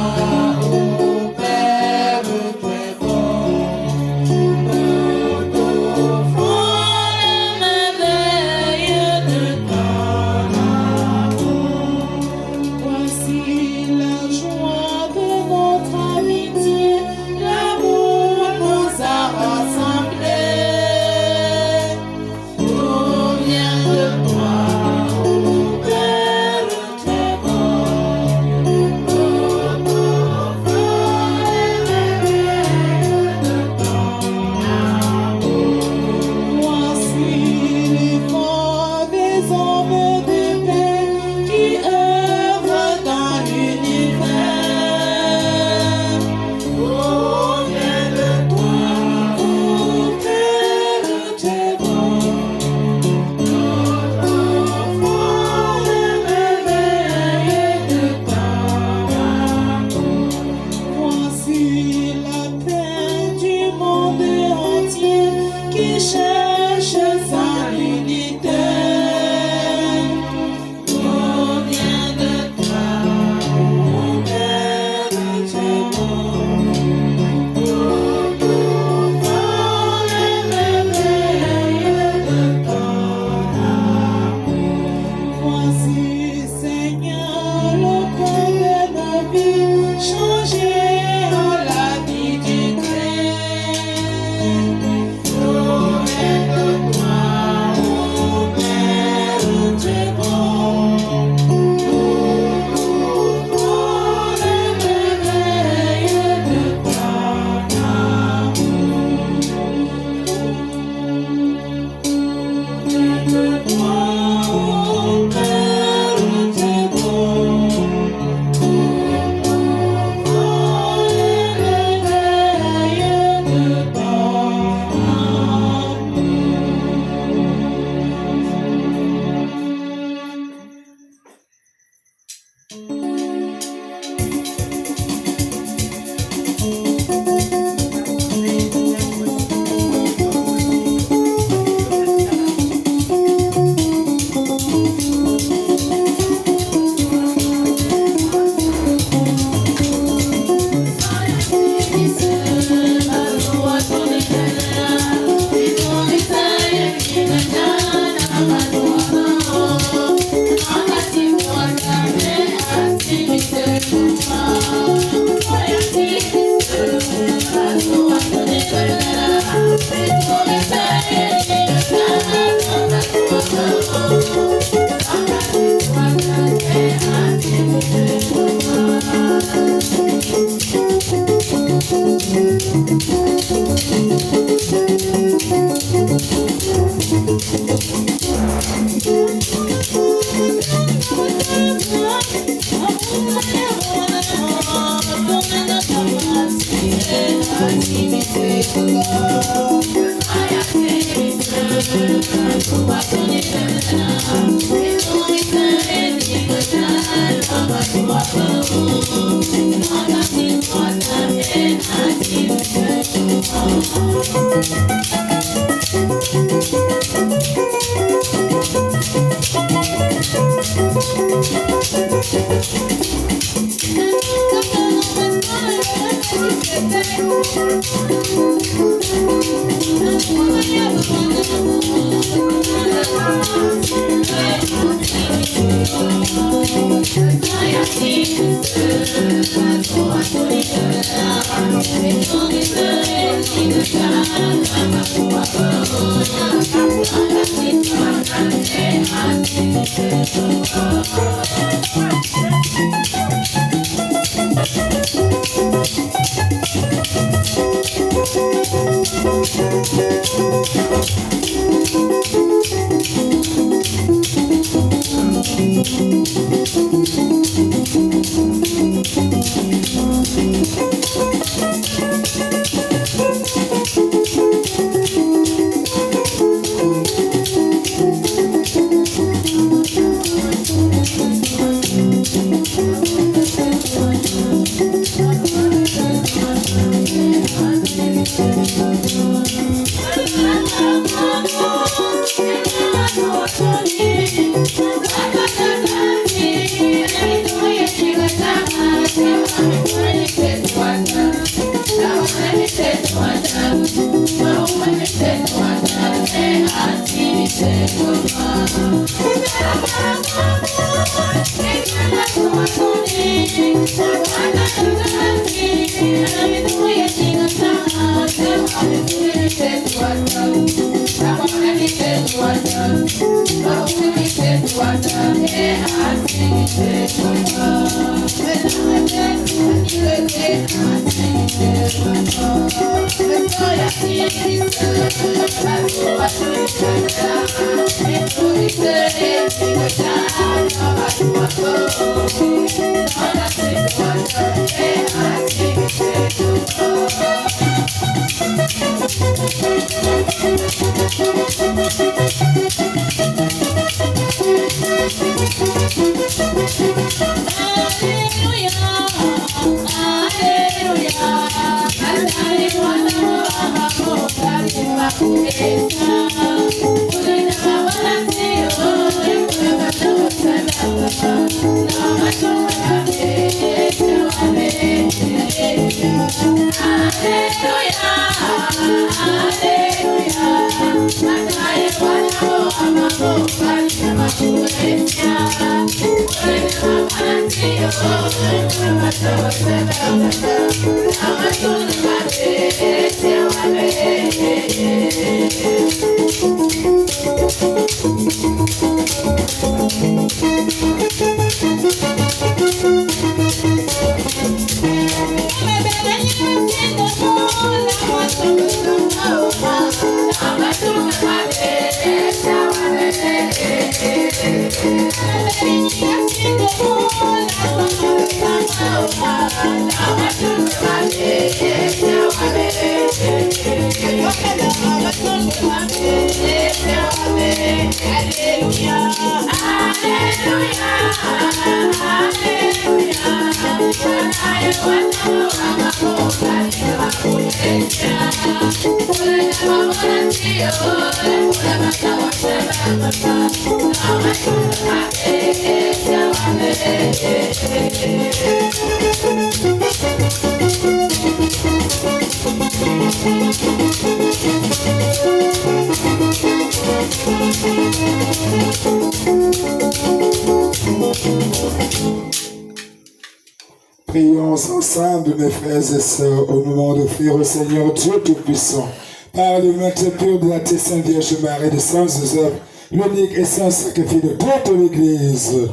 Prions ensemble, mes frères et sœurs, au moment d'offrir au Seigneur Dieu Tout-Puissant, par le maintien pur de la Sainte Vierge Marie de Saint Joseph, l'unique et saint sacrifice de toute l'Église.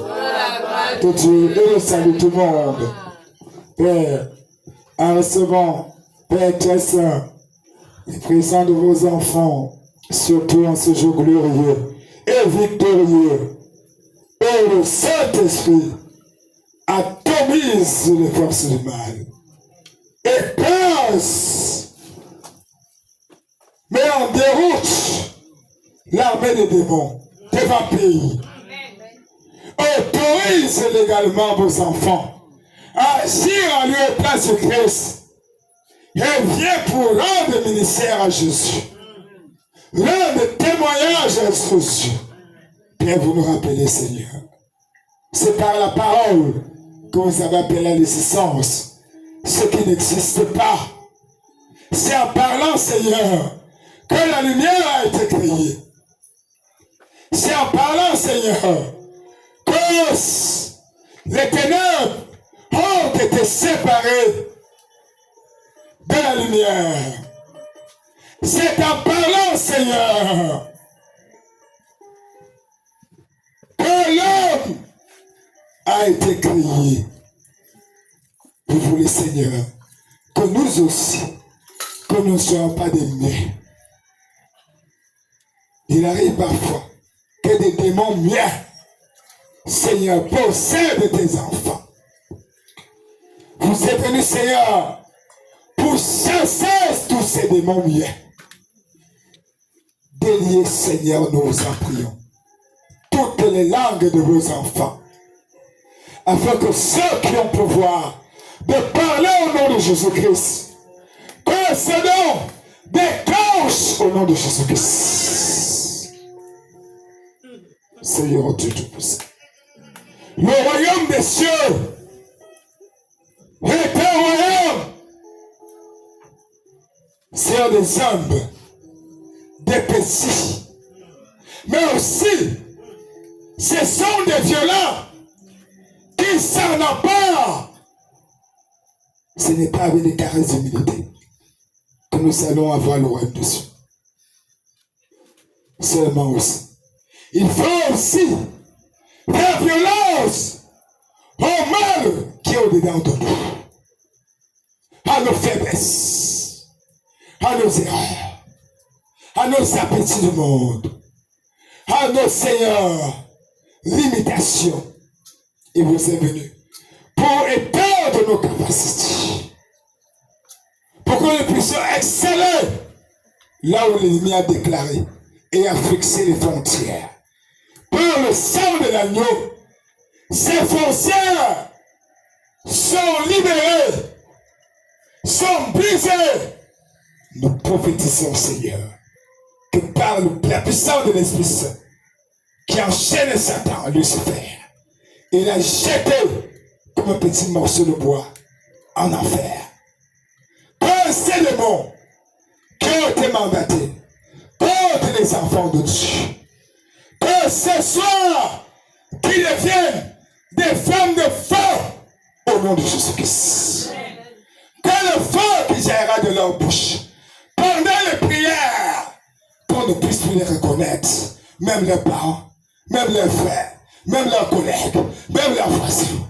Que Dieu et le salut tout le monde. Père, en recevant, Père très saint, les présents de vos enfants, surtout en ce jour glorieux et victorieux, et le Saint-Esprit atomise les forces du mal et passe, met en déroute l'armée des démons, des vampires. Autorise légalement vos enfants à agir en lieu et place de Christ. Et viens pour rendre ministère à Jésus. Rendre témoignage à Jésus. Bien vous nous rappelez, Seigneur. C'est par la parole que vous avez appelé à l'existence ce qui n'existe pas. C'est en parlant, Seigneur, que la lumière a été créée. C'est en parlant, Seigneur, que les ténèbres ont été séparées de la lumière. C'est en parlant, Seigneur, que l'homme a été créé. Vous voulez, Seigneur, que nous aussi, que nous ne soyons pas des muets. Il arrive parfois que des démons muets, Seigneur, possèdent tes enfants. Vous êtes venus, Seigneur, pour chasser tous ces démons muets. Déliez, Seigneur, nous vous en prions, toutes les langues de vos enfants, afin que ceux qui ont pouvoir de parler au nom de Jésus-Christ, que ce nom déclenche au nom de Jésus-Christ. Seigneur Dieu Tout-Puissant, le royaume des cieux est un royaume, c'est des hommes, des petits, mais aussi ce sont des violents qui s'en emparent. Ce n'est pas avec des caresses d'humilité que nous allons avoir le royaume des cieux. Seulement aussi, il faut aussi faire violence au mal qui est au-dedans de nous, à nos faiblesses, à nos erreurs, à nos appétits du monde, à nos seigneurs, limitations. Il vous est venu pour étendre nos capacités, pour que nous puissions exceller là où l'ennemi a déclaré et a fixé les frontières. Par le sang de l'agneau, ces frontières sont libérées, sont brisées. Nous prophétisons, Seigneur, que par la puissance de l'Esprit Saint, qui enchaîne Satan, Lucifer, il a jeté comme un petit morceau de bois en enfer. Que ces démons qui ont été mandatés contre les enfants de Dieu, que ce soit qu'ils deviennent des femmes de feu au nom de Jésus-Christ. Que le feu qui jaillira de leur bouche pendant les prières, qu'on ne puisse plus les reconnaître, même leurs parents, même leurs frères, même leurs collègues, même leurs voisins.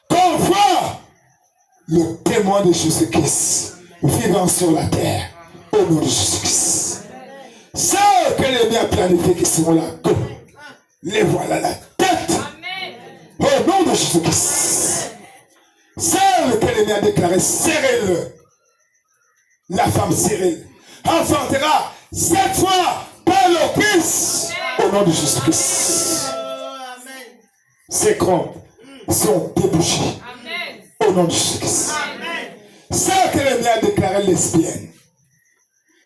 Qu'on voit le témoin de Jésus-Christ vivant sur la terre au nom de Jésus-Christ. Ceux que l'ennemi a planifiés qui seront la queue, les voilà la tête au nom de Jésus-Christ. Ceux que l'ennemi a déclaré stérile, la femme stérile enfantera cette fois par le Christ au nom de Jésus-Christ. Ces crocs sont débouchés au nom de Jésus-Christ. Ceux que l'ennemi a déclaré lesbienne,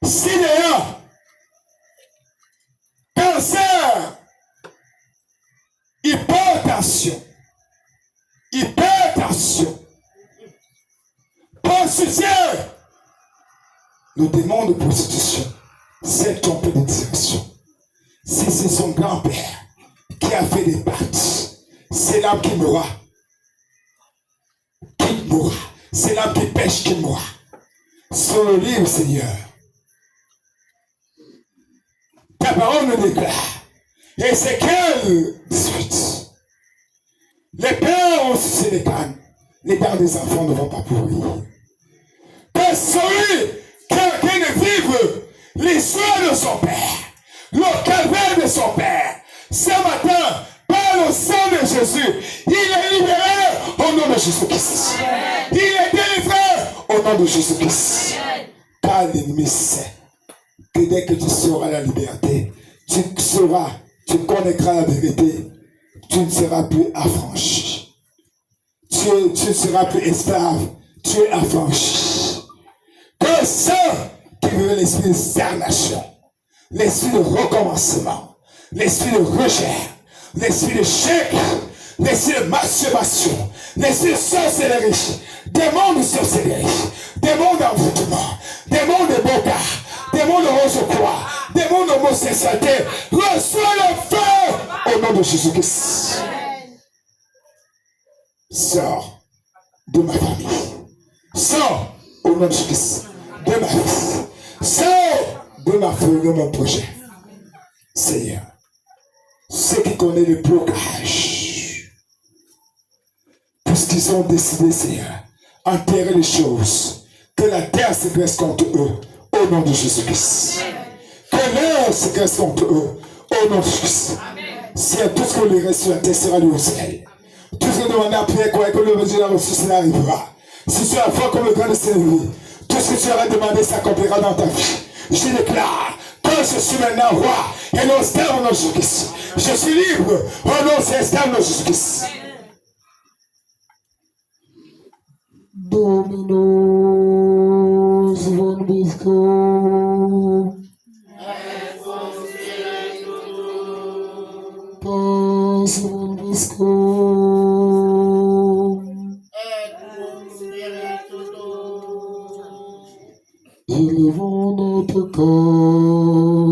sidéa, cancer, hypertension, prostitution, le démon de prostitution s'est trompé de direction. Si c'est son grand-père qui a fait des pactes, c'est l'âme qui mourra. C'est l'âme qui pêche qui mourra. Sur le livre, Seigneur, ta parole nous déclare. Ézéchiel 18. Les pères ont sucé les cannes. Les dents des enfants ne vont pas pourrir. Que celui qui ne vive l'histoire de son père, le calvaire de son père, ce matin, par le sang de Jésus, il est libéré au nom de Jésus-Christ. Il est délivré au nom de Jésus-Christ. Car l'ennemi sait que dès que tu sauras la liberté, tu connaîtras la vérité, tu ne seras plus affranchi. Tu ne seras plus esclave, tu es affranchi. Que ceux qui veulent l'esprit de stagnation, l'esprit de recommencement, l'esprit de rejet, l'esprit de chèque, l'esprit de masturbation, l'esprit de sorcellerie, démon de sorcellerie, démon d'envoûtement, démon de boca, démon de rose-croix, démon d'homosexualité, reçois le feu au nom de Jésus-Christ. Sors de ma famille. Sors au nom de Jésus-Christ de ma vie. Sors de ma feuille, de mon projet. Seigneur, ceux qui connaissent le blocage, puisqu'ils ont décidé, Seigneur, enterrer les choses, que la terre se graisse contre eux, au nom de Jésus-Christ. Que l'air se graisse contre eux, au nom de Jésus-Christ. C'est tout ce que lui reste sur la terre sera lui au ciel. Tout ce que demande à prier, quoi, que le Dieu l'a reçu, cela arrivera. Si tu as foi comme le grand de Saint-Louis, tout ce que tu auras demandé s'accomplira dans ta vie. Je déclare que je suis maintenant roi et non esclave au nom de Jésus-Christ. Je suis libre au nom de esclave au nom de Jésus-Christ. Dominus vobiscum. Paz vobiscum. Élevons notre corps.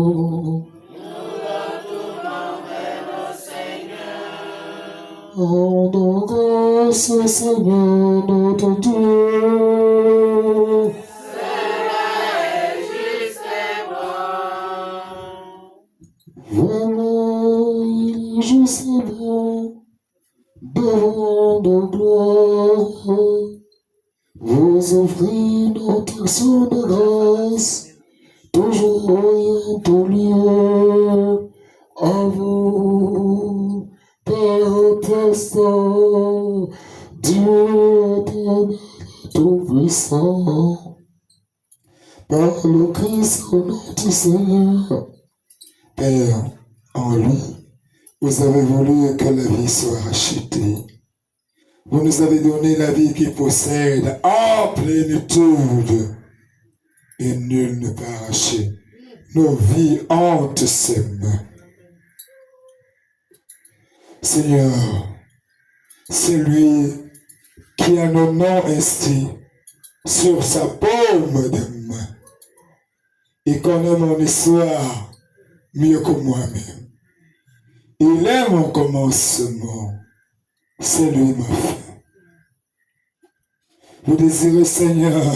Rendons grâce au Seigneur notre Dieu. Voilà, il est juste et bon, devant de gloire, vous offrez notre action de grâce, toujours en tout lieu, à vous, Père Testant, Dieu éternel, tout-puissant, par le Christ notre Seigneur. Père, en lui, vous avez voulu que la vie soit rachetée. Vous nous avez donné la vie qui possède en plénitude. Et nul ne peut arracher nos vies entre ses mains. Seigneur, c'est lui qui a nos noms inscrits sur sa paume de main. Il connaît mon histoire mieux que moi-même. Il est mon commencement. C'est lui ma fin. Vous désirez, Seigneur,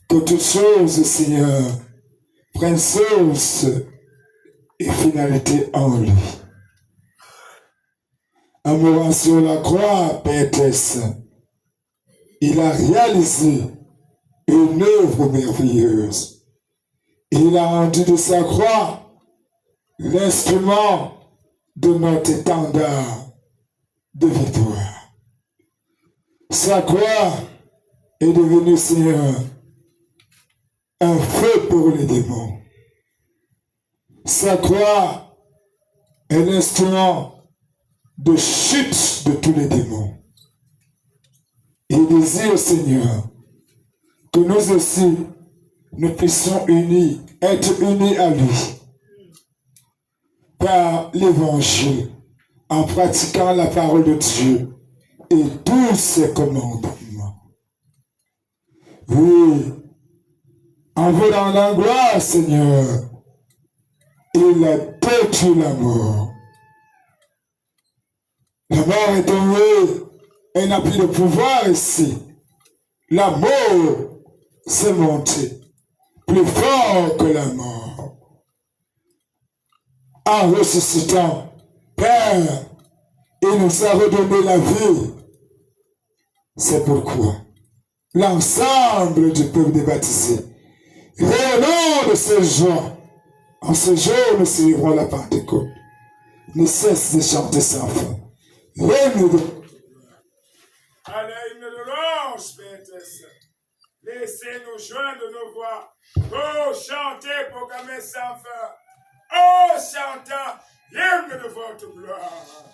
que toutes choses, Seigneur, prennent source et finalité en lui. En mourant sur la croix, Père Saint, il a réalisé une œuvre merveilleuse. Il a rendu de sa croix l'instrument de notre étendard de victoire. Sa croix est devenue, Seigneur, un feu pour les démons. Sa croix est l'instrument de chute de tous les démons. Il désire, Seigneur, que nous aussi, nous puissions être unis à lui par l'évangile, en pratiquant la parole de Dieu et tous ses commandements. Oui, en volant la gloire, Seigneur, il a détruit la mort. La mort est tombée, elle n'a plus de pouvoir ici. La mort s'est montée plus fort que la mort. En ressuscitant, Père, il nous a redonné la vie. C'est pourquoi l'ensemble du peuple des baptisés, réunons de ce jour, en ce jour nous célébrons la Pentecôte, ne cesse de chanter sans fin. L'hymne de à l'hymne de l'ange, Père Saint. Laissez-nous joindre nos voix Oh, chantez, proclamez sans fin. Oh, chantant l'hymne de votre gloire.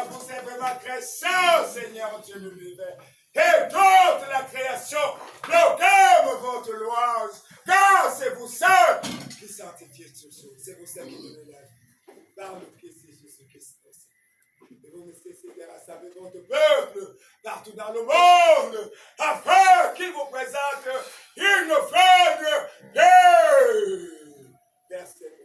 Vous êtes ma création, Seigneur Dieu de l'univers. Et toute la création proclame votre louange. Car c'est vous seul qui sanctifiez toutes choses. C'est vous seul qui donnez la vie. Par le Christ Jésus-Christ. Et vous ne cessez de rassembler votre peuple partout dans le monde afin qu'il vous présente une offrande de verset.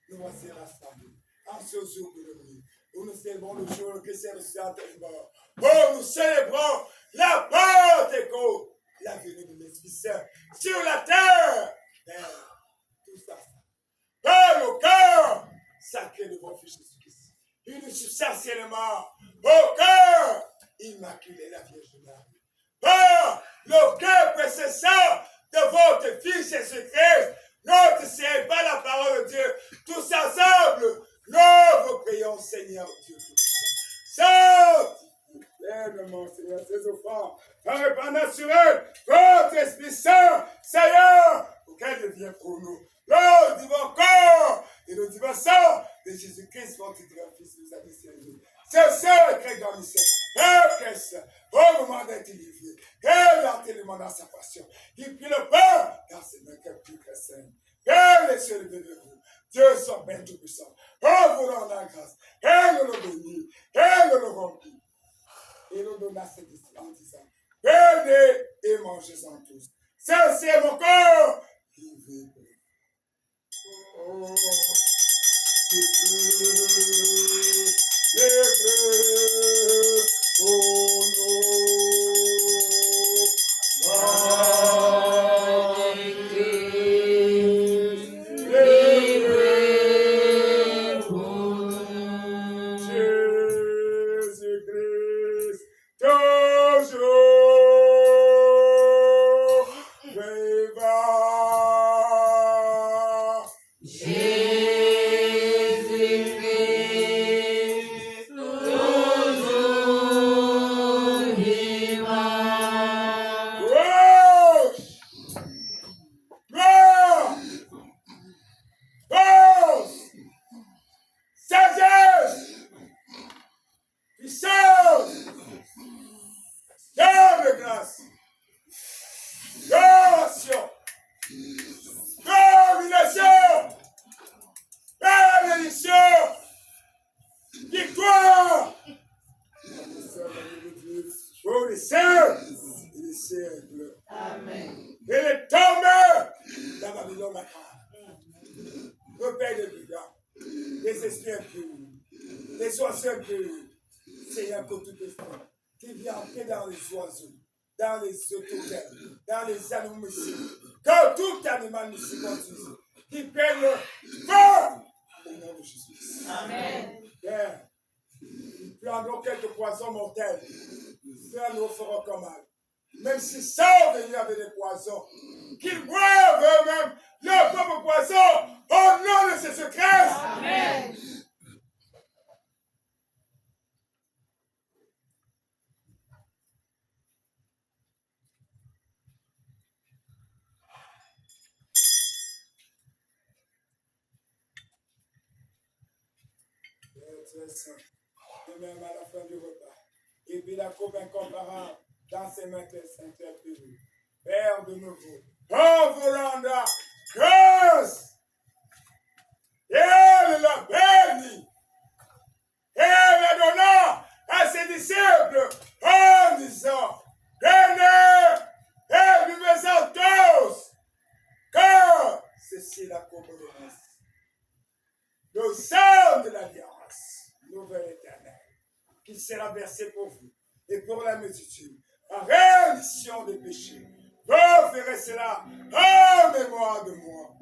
Nous voici rassemblés en ce jour de nuit où nous célébrons le jour que Christ est ressuscité de mort. Où nous célébrons la Pentecôte, la venue de l'Esprit Saint sur la terre. Tout ça, par le cœur sacré de votre Fils Jésus-Christ. Une substantiellement au cœur immaculé la Vierge Marie. Par le cœur précessant de votre Fils Jésus-Christ, notre Seigneur, par la parole de Dieu, tous ensemble, nous vous prions, Seigneur Dieu. Sanctifie pleinement, Seigneur, ces offrandes, en répandant sur eux votre Esprit Saint, Seigneur, pour qu'elle devienne pour nous le divin corps et le divin sang de Jésus-Christ, votre divin Fils, nous a discerné. C'est ça, Grec dans le ciel. Et qu'est-ce au moment d'être livré, et l'enterrement dans sa passion, il prit le pain dans ses mains qu'elle plus que saine. Et les cieux levés de vous, Dieu son Père tout-puissant, en vous rend la grâce, et nous le bénit, et nous le remplit. Et nous donna cette discipline en disant, venez et mangez-en tous. Ceci est mon corps, livré pour vous. Oh, esprits impurs, les oiseaux impurs, Seigneur, que tout esprit qui vient entrer dans les oiseaux, dans les autotels, dans les animaux mystiques, que tout animal mystique conduise, qui prenne le feu au nom de Jésus. Amen. Père, nous prendrons quelques poisons mortels, faire nous ferons comme mal. Même s'ils sont venus avec des poisons, qu'ils boivent eux-mêmes leur propre poison au nom de Jésus-Christ. Amen. Tu es saint, et même à la fin du repas. Et puis la coupe incomparable dans ses mains tes saintes pures. Père de nouveau, en voulant la grâce, elle l'a béni, et la donna à ses disciples en disant, venez et buvez-en tous, car ceci est la coupe de grâce. Le sang de l'alliance, nouvelle éternelle, qui sera versé pour vous et pour la multitude, en rémission des péchés. Vous ferez cela en mémoire de moi.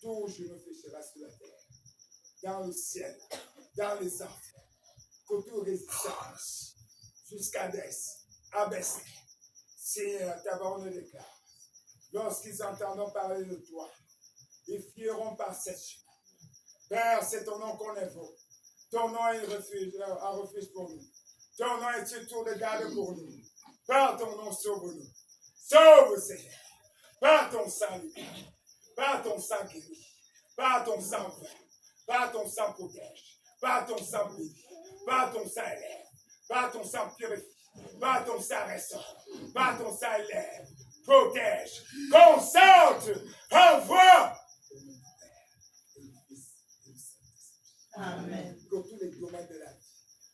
Toujours me péchera sur la terre, dans le ciel, dans les enfers, que toute résistance, jusqu'à abaisser. Seigneur, ta parole le déclare. Lorsqu'ils entendront parler de toi, ils fuiront par cette chemin. Père, c'est ton nom qu'on évoque. Ton nom est un refuge pour nous. Ton nom est surtout de garde pour nous. Par ton nom, sauve-nous. Sauve, Seigneur. Par ton sang libère. Par ton sang guérit. Par ton sang vain. Par ton sang protège. Par ton sang bénit. Par ton sang élève. Par ton sang purifie. Par ton sang restaure. Par ton sang élève. Protège. Consente. Envoie. Amen. Que tous les domaines de la vie,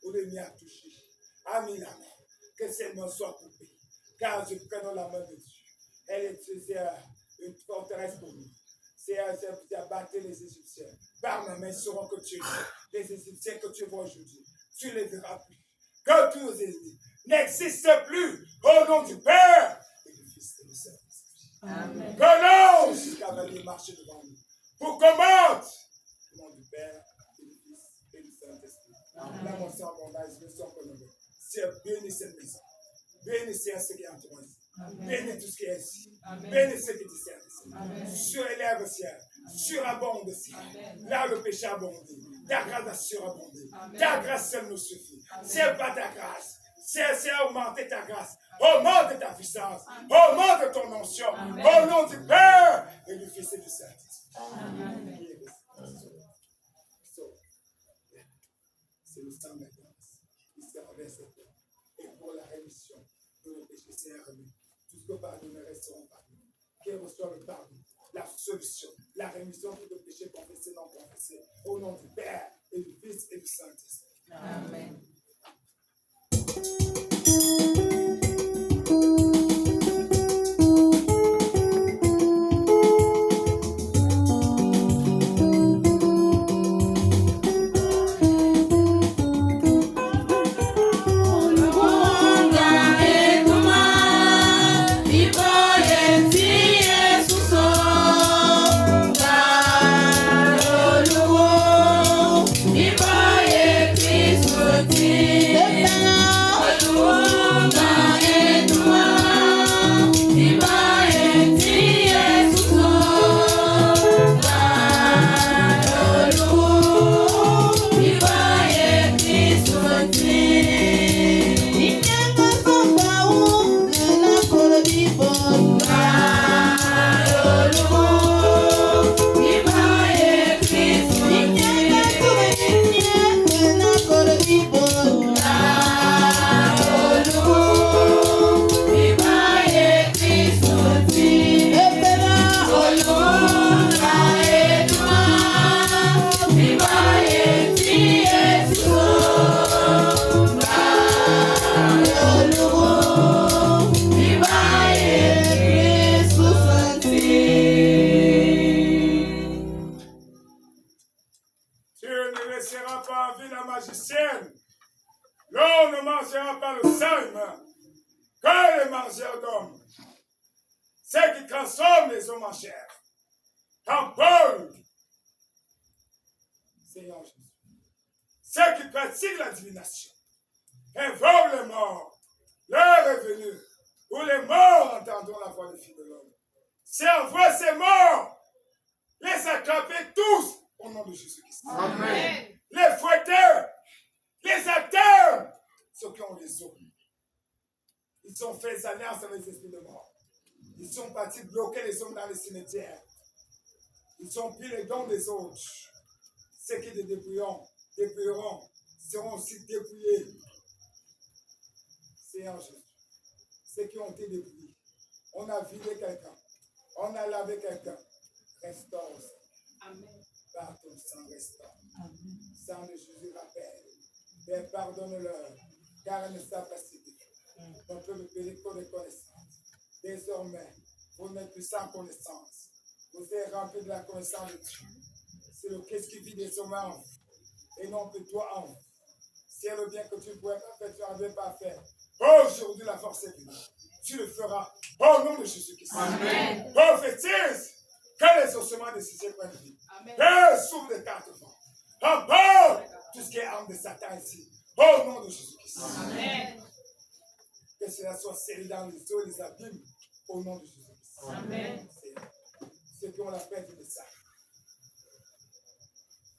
où le mien a touché, a mis la main, que ces mains soient coupées, car je prends la main de Dieu. Elle est une forteresse pour nous. C'est abattre les Égyptiens. Par ma main, ils sauront que tu es les Égyptiens que tu vois aujourd'hui. Tu ne les verras plus. Que tous nos ennemis n'existent plus au nom du Père et du Fils et du Saint-Esprit. Amen. Que l'ange cavalier marche devant nous pour combattre au nom du Père et du Fils et du Saint-Esprit. Là, mon sang, mon âge, le sang qu'on a. Seigneur, bénis cette maison. Bénis ce qui est en toi. Bénis tout ce qui est ici. Bénis ce qui te sert ici. Surélève le ciel. Surabonde le ciel. Là, le péché abondé. Ta grâce a surabondé. Ta grâce seule nous suffit. C'est pas ta grâce. C'est augmenter ta grâce. Augmente ta puissance. Augmente ton onction. Au nom du Père et du Fils et du Saint-Esprit. C'est le sang de la grâce qui sert versé et pour la rémission de nos péchés, c'est remis. Tout ce que pardonner resteront pardonnés. Qui reçoit le pardon, la solution, la rémission de nos péchés confessés, non confessés, au nom du Père et du Fils et du Saint-Esprit. Amen. corps ne mangera pas le sang humain, que les mangeurs d'hommes. Ce qui transforme les hommes en chair. Quand Paul, Seigneur Jésus, ceux qui pratiquent la divination, invoquent les morts, l'heure est venue où les morts entendront la voix du Fils de l'homme. C'est envoie ces morts, les attraper tous au nom de Jésus-Christ. Amen. Les fouetteurs, les acteurs, ceux qui ont les os. Ils ont fait des alliances avec les esprits de mort. Ils sont partis bloquer les hommes dans les cimetières. Ils ont pris les dons des autres. Ceux qui les dépouilleront, seront aussi dépouillés. Seigneur Jésus, ceux qui ont été dépouillés, on a vidé quelqu'un, on a lavé quelqu'un, restaure. Amen. Par ton sang restaure. Sang de Jésus rappelle. Père, pardonne-leur, car ils ne savent pas ce qu'ils font. On peut me payer pour les connaissances. Désormais, vous n'êtes plus sans connaissance. Vous êtes remplis de la connaissance de Dieu. C'est le Christ qui vit des hommes en vous, et non que toi en vous. C'est le bien que tu ne pouvais pas faire, tu n'avais pas fait. Aujourd'hui, la force est venue. Tu le feras au nom de Jésus-Christ. Amen. Prophétise que les ossements de Cissé prennent vie. Amen. Et souffle de quatre vents. Emporte tout ce qui est arme de Satan ici. Au nom de Jésus-Christ. Amen. Que cela soit scellé dans les eaux et les abîmes. Au nom de Jésus-Christ. Amen. Ceux qui ont la perte de ça.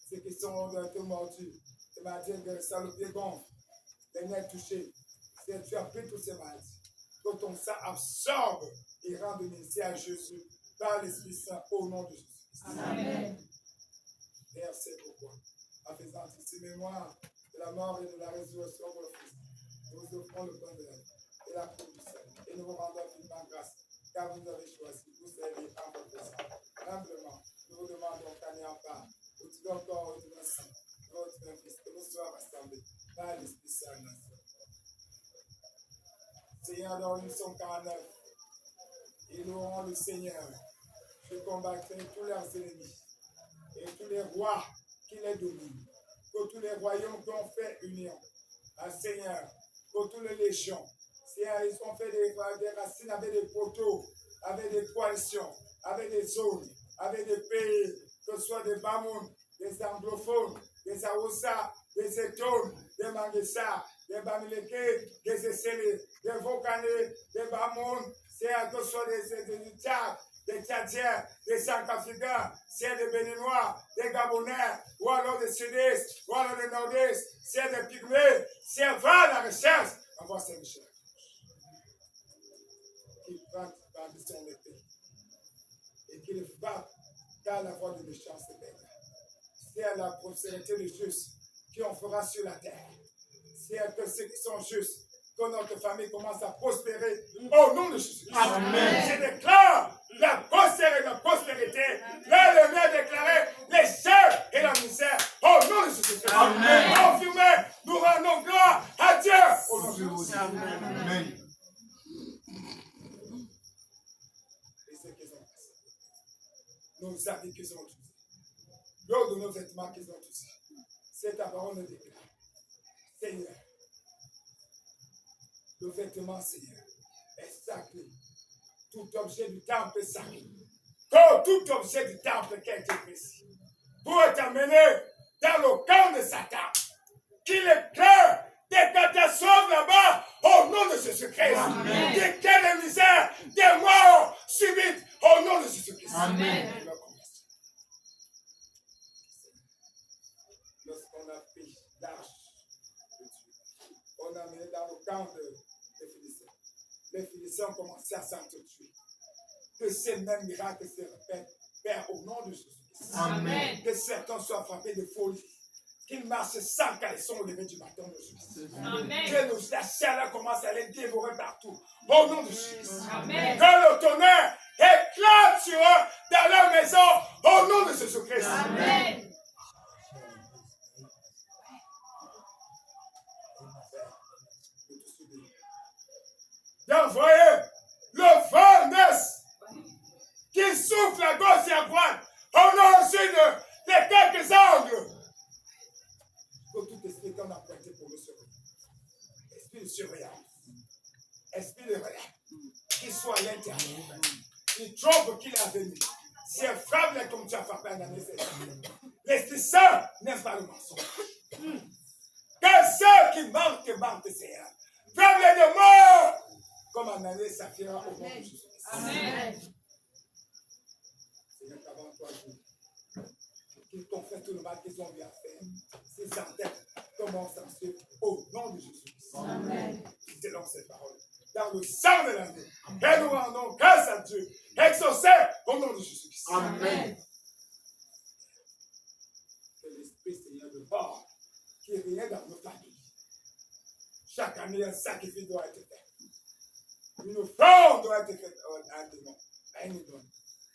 Ceux qui sont un peu mordus. Et m'a dit que ça le pied gonfle. Les nerfs touchés. Tu as pris tous ces maladies. Que ton sang absorbe et rende ministère à Jésus par l'Esprit Saint au nom de Jésus. Amen. Père, c'est pourquoi, en faisant ces mémoires de la mort et de la résurrection pour le Christ, nous vous offrons le pain de la vie et la coupe du Seigneur. Et nous vous rendons infiniment grâce, car vous avez choisi, vous servir en votre présence. Humblement, nous vous demandons qu'en ayant part, au divin corps et au divin sang, notre divin Christ, que nous soyons rassemblés par l'Esprit Saint. Seigneur, dans l'Unction 49, ils loueront le Seigneur. Je combattrai tous leurs ennemis et tous les rois qui les dominent, pour tous les royaumes qui ont fait union. Ah, Seigneur, pour toutes les légions. Seigneur, ils ont fait des racines avec des poteaux, avec des coalitions, avec des zones, avec des pays, que ce soit des Bamoun, des anglophones, des Aoussa, des Étones, des Manguessa, des Bamileke, des Essélés, des Vokanés, des Bamoun, Seigneur, que ce soit des Tchad, des Tchadiens, des Centrafricains, c'est des Béninois, des Gabonais, ou alors des Sudistes, ou alors des Nordistes, c'est des Pygmées, c'est va la recherche, envoie ces recherches. Qui prend par son épée et qui le frappe car la voix de méchant se perd. C'est à la prospérité des justes qui en fera sur la terre. C'est à que ceux qui sont justes, que notre famille commence à prospérer au nom de Jésus. Amen. Je déclare la prospérité. Là, le maire déclaré les chefs et la misère au nom de Jésus. Amen. Confirmé, nous rendons gloire à Dieu au nom de Jésus. Amen. Et ceux qui ont passé, nos habits qu'ils ont tous, l'eau de nos vêtements qu'ils ont tous, c'est ta parole nous déclare. Seigneur, le vêtement, Seigneur, est sacré. Tout objet du temple est sacré. Comme tout objet du temple qui a été précis. Pour t'amener dans le camp de Satan, qu'il éclaire des catastrophes là-bas au nom de Jésus-Christ. Des cas de misère, des morts subites au nom de Jésus-Christ. Amen. Lorsqu'on a pris l'arche de Dieu, on a amené dans le camp des Philistins. Les Philistins ont commencé à s'entretuer. Que ces mêmes miracles se répètent, Père, au nom de Jésus. Amen. Que certains soient frappés de folie. Qu'ils marchent sans caleçon au lever du matin de Jésus. Amen. Que la chaleur commence à les dévorer partout. Au nom de Jésus. Amen. Que le tonnerre éclate sur eux dans leur maison. Au nom de Jésus-Christ. Amen. D'envoyer le vent d'est qui souffle à gauche et à droite au nord au sud de quelques angles. Que tout esprit qu'on a prêté pour le sauver esprit de surveillance, esprit de relais, qui soit à l'intérieur. Il trompe qu'il est venu. Si elle frappe les comme tu as frappé en année, l'Esprit Saint n'est pas le mensonge. Que ceux qui mentent, Seigneur. Frappe les démons comme en année, ça fera au nom de Jésus. Amen. Seigneur, avant toi, qu'ils t'ont fait tout le mal qu'ils ont bien fait. Ces centaines commencent à se au nom de Jésus. Amen. Selon cette parole. Dans le sang de l'année. Et nous rendons grâce à Dieu. Exaucé au nom de Jésus-Christ. Amen. Que l'Esprit Seigneur de mort qui est rien dans nos familles. Chaque année, un sacrifice doit être fait. Une offrande doit être faite à un démon.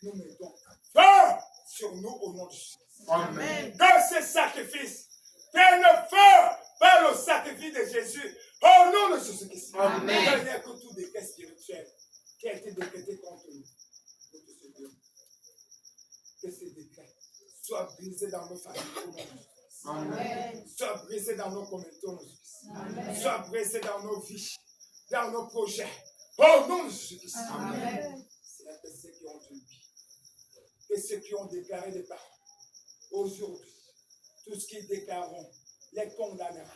Nous mettons feu sur nous au nom de Jésus. Amen. Que ce sacrifice prenne feu par le sacrifice de Jésus au nom de Jésus-Christ. Amen. Il n'y a que tout décret spirituel qui a été décrété contre nous. Que ces décrets soient brisés dans nos familles au nom de Jésus. Amen. Soient brisés dans nos communautés au nom de Jésus. Soient brisés dans nos vies, dans nos projets au nom de Jésus-Christ. Amen. C'est que ceux qui ont une vie, que ceux qui ont déclaré des paroles, aujourd'hui, tout ce qu'ils déclareront les condamnera.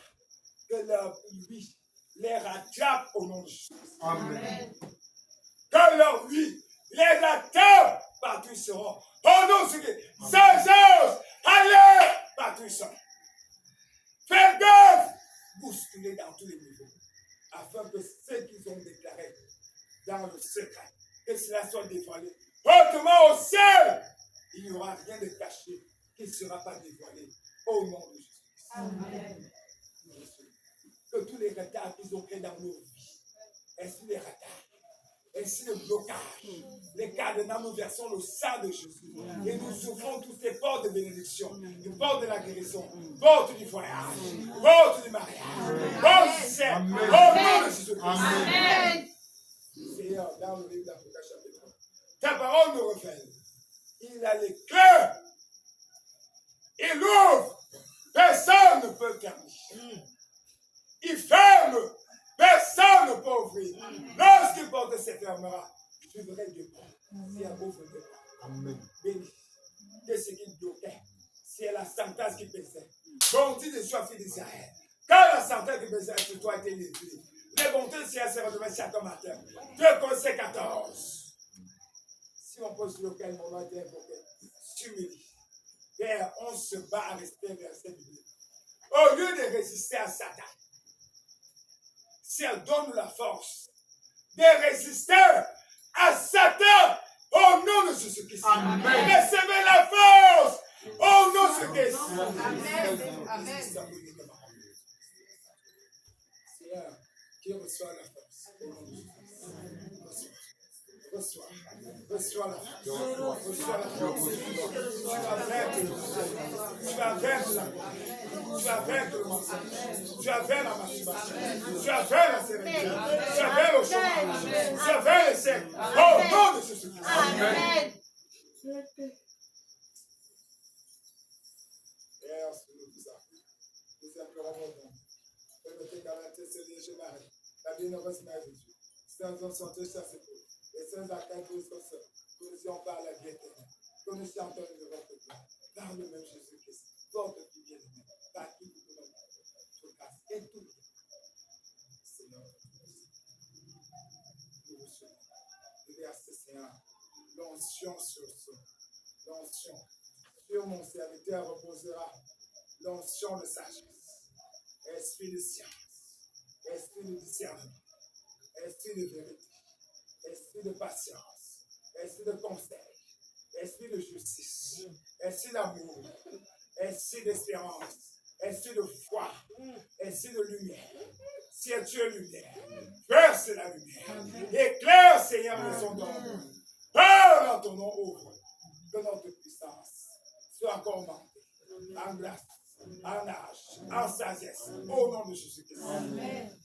Que leur vie les rattrape au nom de Jésus. Amen. Que leur vie les rattrape partout ils seront. Au nom de Jésus. Sagesse, allez partout ils seront. Faites gaffe, bousculer dans tous les niveaux, afin que ceux qu'ils ont déclarés dans le secret, que cela soit dévoilé hautement au ciel. Il n'y aura rien de caché qui ne sera pas dévoilé au nom de Jésus. Amen. Que tous les retards qu'ils ont créés dans nos vies, ainsi les retards, ainsi le blocage, les cadenas, nous versons le sang de Jésus. Et nous ouvrons toutes ces portes de bénédiction, les portes de la guérison, portes du voyage, portes du mariage, portes du ciel, au nom de Jésus. Amen. Seigneur, dans le livre d'Apocalypse chapitre 1, ta parole nous révèle. Il a les clés. Il ouvre. Personne ne peut fermer. Il ferme. Personne ne peut ouvrir. Lorsqu'il porte se fermera, je verrai Dieu. Si elle ouvre des portes. Béni. Que ce qui bloquait. Si elle a la sentence qui pesait. Bonté de soi, fille d'Israël. Quand la sentence qui pesait sur toi a été levée. Les bontés de Seigneur se redoublent chaque matin. 2 Corinthiens 14. Si on pose lequel mon nom est invoqué, s'humilie. Père, on se bat à rester vers cette vie. Au lieu de résister à Satan, si elle donne la force de résister à Satan au nom de Jésus-Christ. Recevez la force au nom de Jésus-Christ. Amen. Amen. Seigneur, qui reçoit la force au nom de Jésus-Christ. Reçois la force. Reçois la force. Tu vas vaincre la gloire. Tu vas vaincre le mensonge. Tu vas vaincre la masturbation. Tu vas vaincre la sérénité. Tu vas vaincre le chômage. Tu vas vaincre le sexe. Au nom de Jésus-Christ. Amen. Père, nous tout ça. Nous implorons mon nom. Permettez qu'à la tête, c'est léger Marie. La bienheureuse Mère de Dieu. Saints en santé, chassez pour. Les saints accueillent tous nos soeurs, que nous soyons par la vie éternelle, que nous soyons entendus de votre gloire, par le même Jésus-Christ, votre fille bien-aimée, par qui nous pouvons notre grâce et tout le temps. Seigneur, nous recevons le verset Seigneur, l'onction sur son, l'onction sur mon serviteur reposera, l'onction de sagesse, esprit de science, esprit de discernement, esprit de vérité. Esprit de patience, esprit de conseil, esprit de justice, esprit d'amour, esprit d'espérance, esprit de foi, esprit de lumière. Si tu es lumière, verse la lumière. Éclaire, Seigneur, le son d'ombre. Parle dans ton nom, ouvre. Que notre puissance soit encore augmentée en grâce, en âge, en sagesse, au nom de Jésus-Christ. Amen.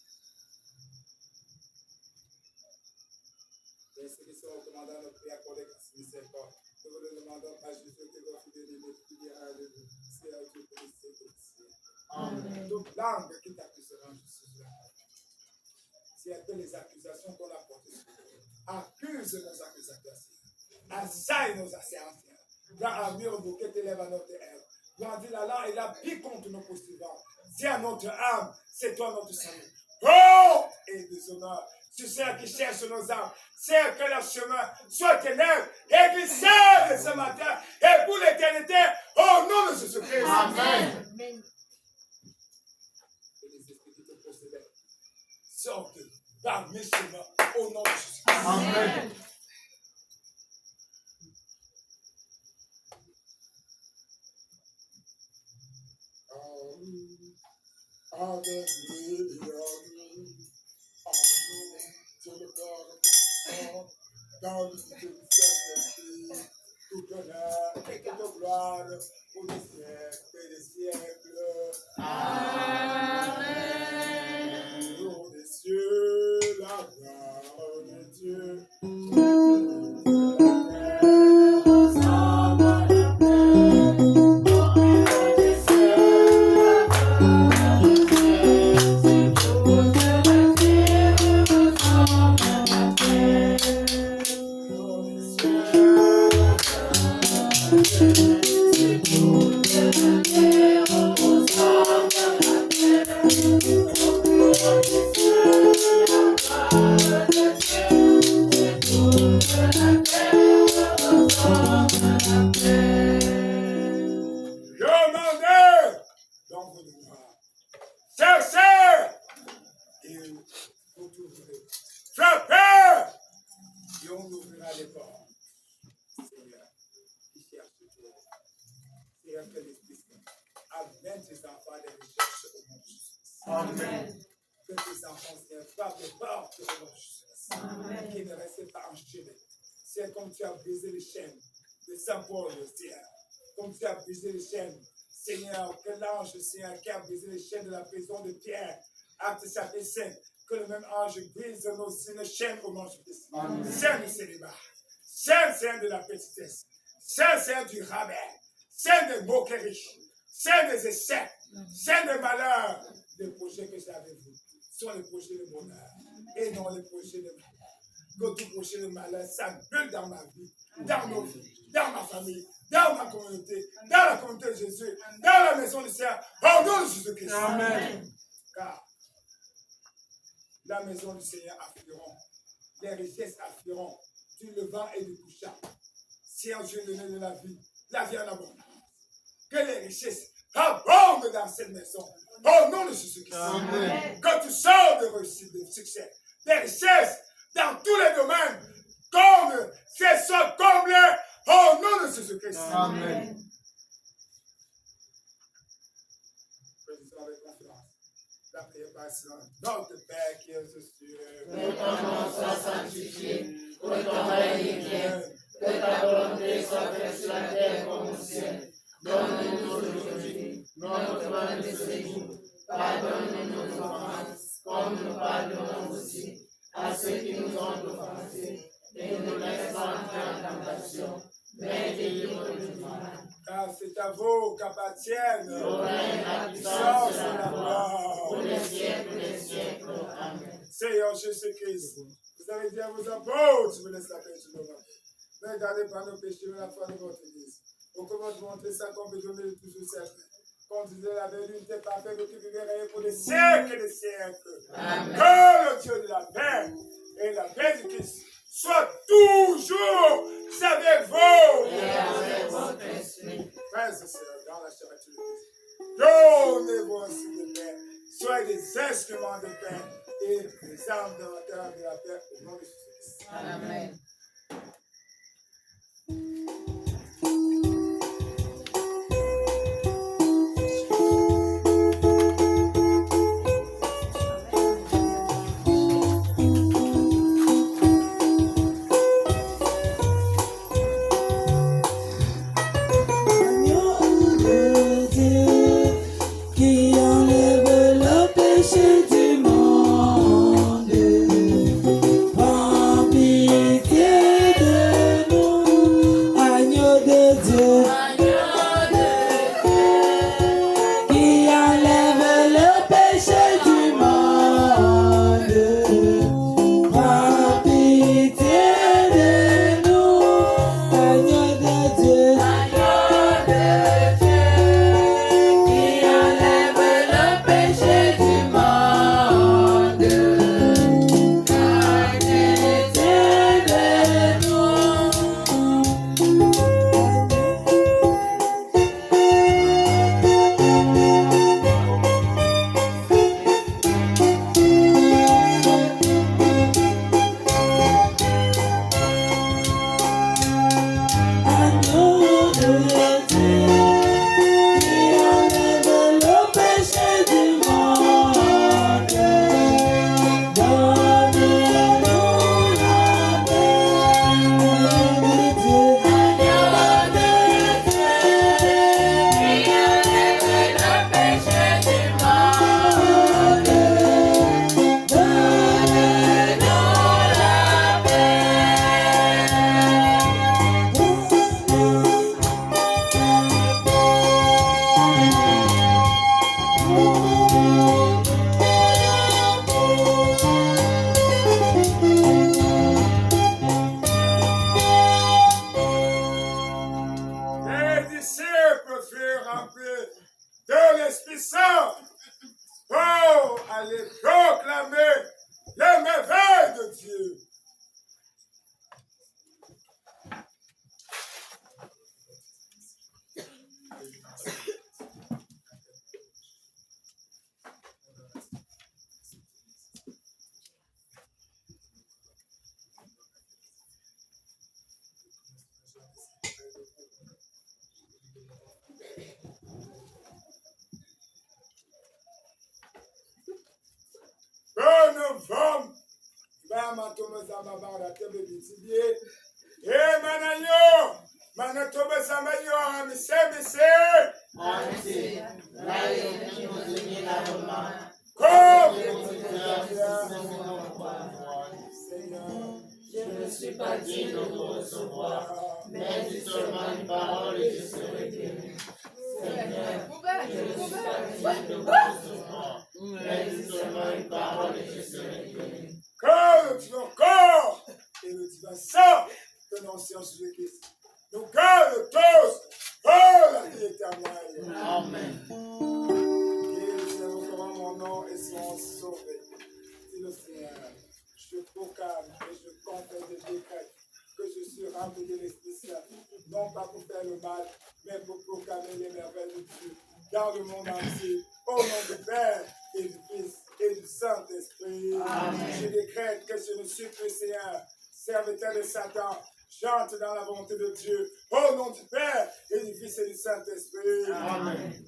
Et ceux qui sont recommandés à notre prière pour les grâces miséricorde, nous vous le demandons à Jésus que votre fidélité prière de nous. C'est à Dieu que nous sommes. Amen. Toute langue qui t'accusera, je suis là. C'est que les accusations qu'on a portées sur nous. Accuse nos accusateurs. Assaille nos assaillants. Dans un mur bouquet t'élève à notre âme. Grandis la langue et la pique contre nos poursuivants. Dis à notre âme, c'est toi notre salut. Oh! Et déshonneur. Tu sais qui cherche nos âmes. C'est que leur chemin soit ténèbres et glissé de ce matin et pour l'éternité, au nom de Jésus-Christ. Amen. Et les esprits qui te possédaient sortent par mes chemins au nom de Jésus-Christ. Amen. Dans le Saint-Esprit, tout honneur et toute gloire pour les siècles et les siècles. Amen. Pour les cieux, la gloire de Dieu. Amen. Que tes enfants ne pas de peur de revanche. Qui ne restent pas enchaînés. C'est comme tu as brisé les chaînes de Saint-Paul, Seigneur. Comme tu as brisé les chaînes, Seigneur, que l'ange, Seigneur, qui a brisé les chaînes de la prison de Pierre, acte chapitre 5, que le même ange brise nos chaînes au nom de Jésus. Saint du célibat, Saint de la petitesse, Saint du rabais, Saint des moqueries, Saint des essais, Saint des malheurs. Les projets que j'ai avec vous sont les projets de bonheur et non les projets de malheur. Que tout projet de malheur s'annule dans ma vie, dans nos vies, dans ma famille, dans ma communauté, dans la communauté de Jésus, dans la maison du Seigneur, au nom de Jésus-Christ. Amen. Car la maison du Seigneur afflueront, les richesses afflueront du levant et du couchant. Seigneur Dieu donné de la vie en abondance. Que les richesses abondent dans cette maison. Au nom de Jésus-Christ. Que tu sors de réussite, de succès, des richesses dans tous les domaines, comme ces sont comblés au nom de Jésus-Christ. Amen. Faisons avec confiance. La prière par silence. Notre Père qui est aux cieux. Que ton nom soit sanctifié, que ton règne vienne, que ta volonté soit faite sur la terre comme au ciel. Donne-nous aujourd'hui notre pain de ce jour. Pardonne-nous nos offenses, comme nous pardonnons aussi à ceux qui nous ont offensés. Et ne nous laisse pas entrer en tentation, mais délivre-nous du mal. Car c'est à vous qu'appartiennent le règne, la puissance et la gloire, pour les siècles des siècles. Amen. Seigneur Jésus-Christ, vous avez dit à vos apôtres, je vous laisse la paix sur nos mains. Ne gardez pas nos péchés, mais la foi de votre Église. Au comment de montrer ça comme besoin de toujours certain. Quand vous disait la vérité parfaite, que tu vivrais pour des siècles et des siècles. Amen. Que le Dieu de la paix et la paix du Christ soit toujours avec vous. Et avec votre esprit. Frères et sœurs, dans la charité de Christ, donnez-vous ainsi de paix. Soyez des instruments de paix et des armes de la paix au nom de Jésus-Christ. Amen. Pitié Bonne femme. Ben, ma tombe sa maman, la table de tibier. Eh, managno. Mana tombe sa maman, monsieur. Ainsi, là où nous unis la romane. Comme. Seigneur, Je ne suis pas digne de vous recevoir, mais dis seulement une parole et je serai guéri. Seigneur, je ne suis pas digne de vous recevoir, mais dis seulement une parole et je serai guéri. comme ton corps et le divin sang de l'ancien Jésus-Christ. Nous garde tous pour la vie éternelle. Amen. Et je recommande mon nom et son sauvé. Dit le Seigneur, je proclame et je confesse et décrète que je suis rempli de l'Esprit Saint, non pas pour faire le mal, mais pour proclamer les merveilles de Dieu dans le monde entier. Au nom du Père et du Fils et du Saint-Esprit, je décrète que je ne suis plus Seigneur, serviteur de Satan. J'entre dans la volonté de Dieu. Au nom du Père et du Fils et du Saint-Esprit. Amen.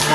I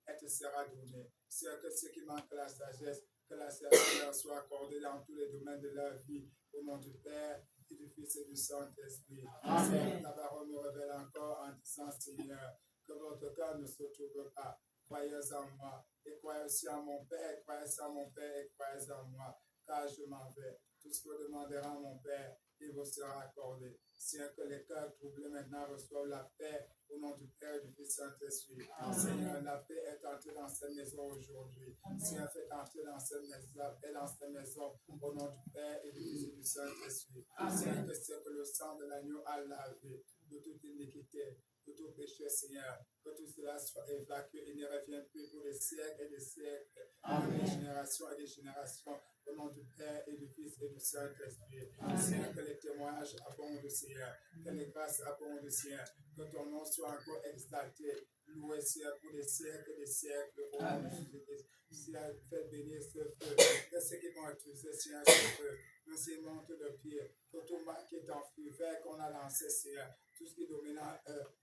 elle te sera donnée. Seigneur, que ceux qui manquent la sagesse, que la sagesse leur soit accordée dans tous les domaines de leur vie. Au nom du Père, et du Fils et du Saint-Esprit. Seigneur, ta parole me révèle encore en disant, Seigneur, que votre cœur ne se trouve pas. Croyez en moi et croyez aussi en mon Père, croyez en mon Père et croyez en moi, car je m'en vais. Tout ce que vous demanderez à mon Père, il vous sera accordé. Seigneur, que les cœurs troublés maintenant reçoivent la paix au nom du Père et du Fils Saint-Esprit. Seigneur, la paix est entrée dans cette maison aujourd'hui. Seigneur, faites entrer dans cette maison, la paix dans cette maison au nom du Père et du Fils et du Saint-Esprit. Seigneur, que c'est que le sang de l'agneau a lavé de toute iniquité, de tout péché, Seigneur, que tout cela soit évacué et ne revienne plus pour des siècles et des siècles, des générations et des générations, au nom du Père et du Fils et du Saint-Esprit. Seigneur, que les témoignages abondent, Seigneur, que les grâces abondent, Seigneur, que ton nom soit encore exalté, loué, Seigneur, pour des siècles et des siècles, au nom de Jésus-Christ. Seigneur, fais bénir ce feu, que ceux qui vont utiliser, Seigneur, ce feu, nous y monte de pied, que tout mal qui est en feu vert qu'on a lancé, Seigneur, tout ce qui domine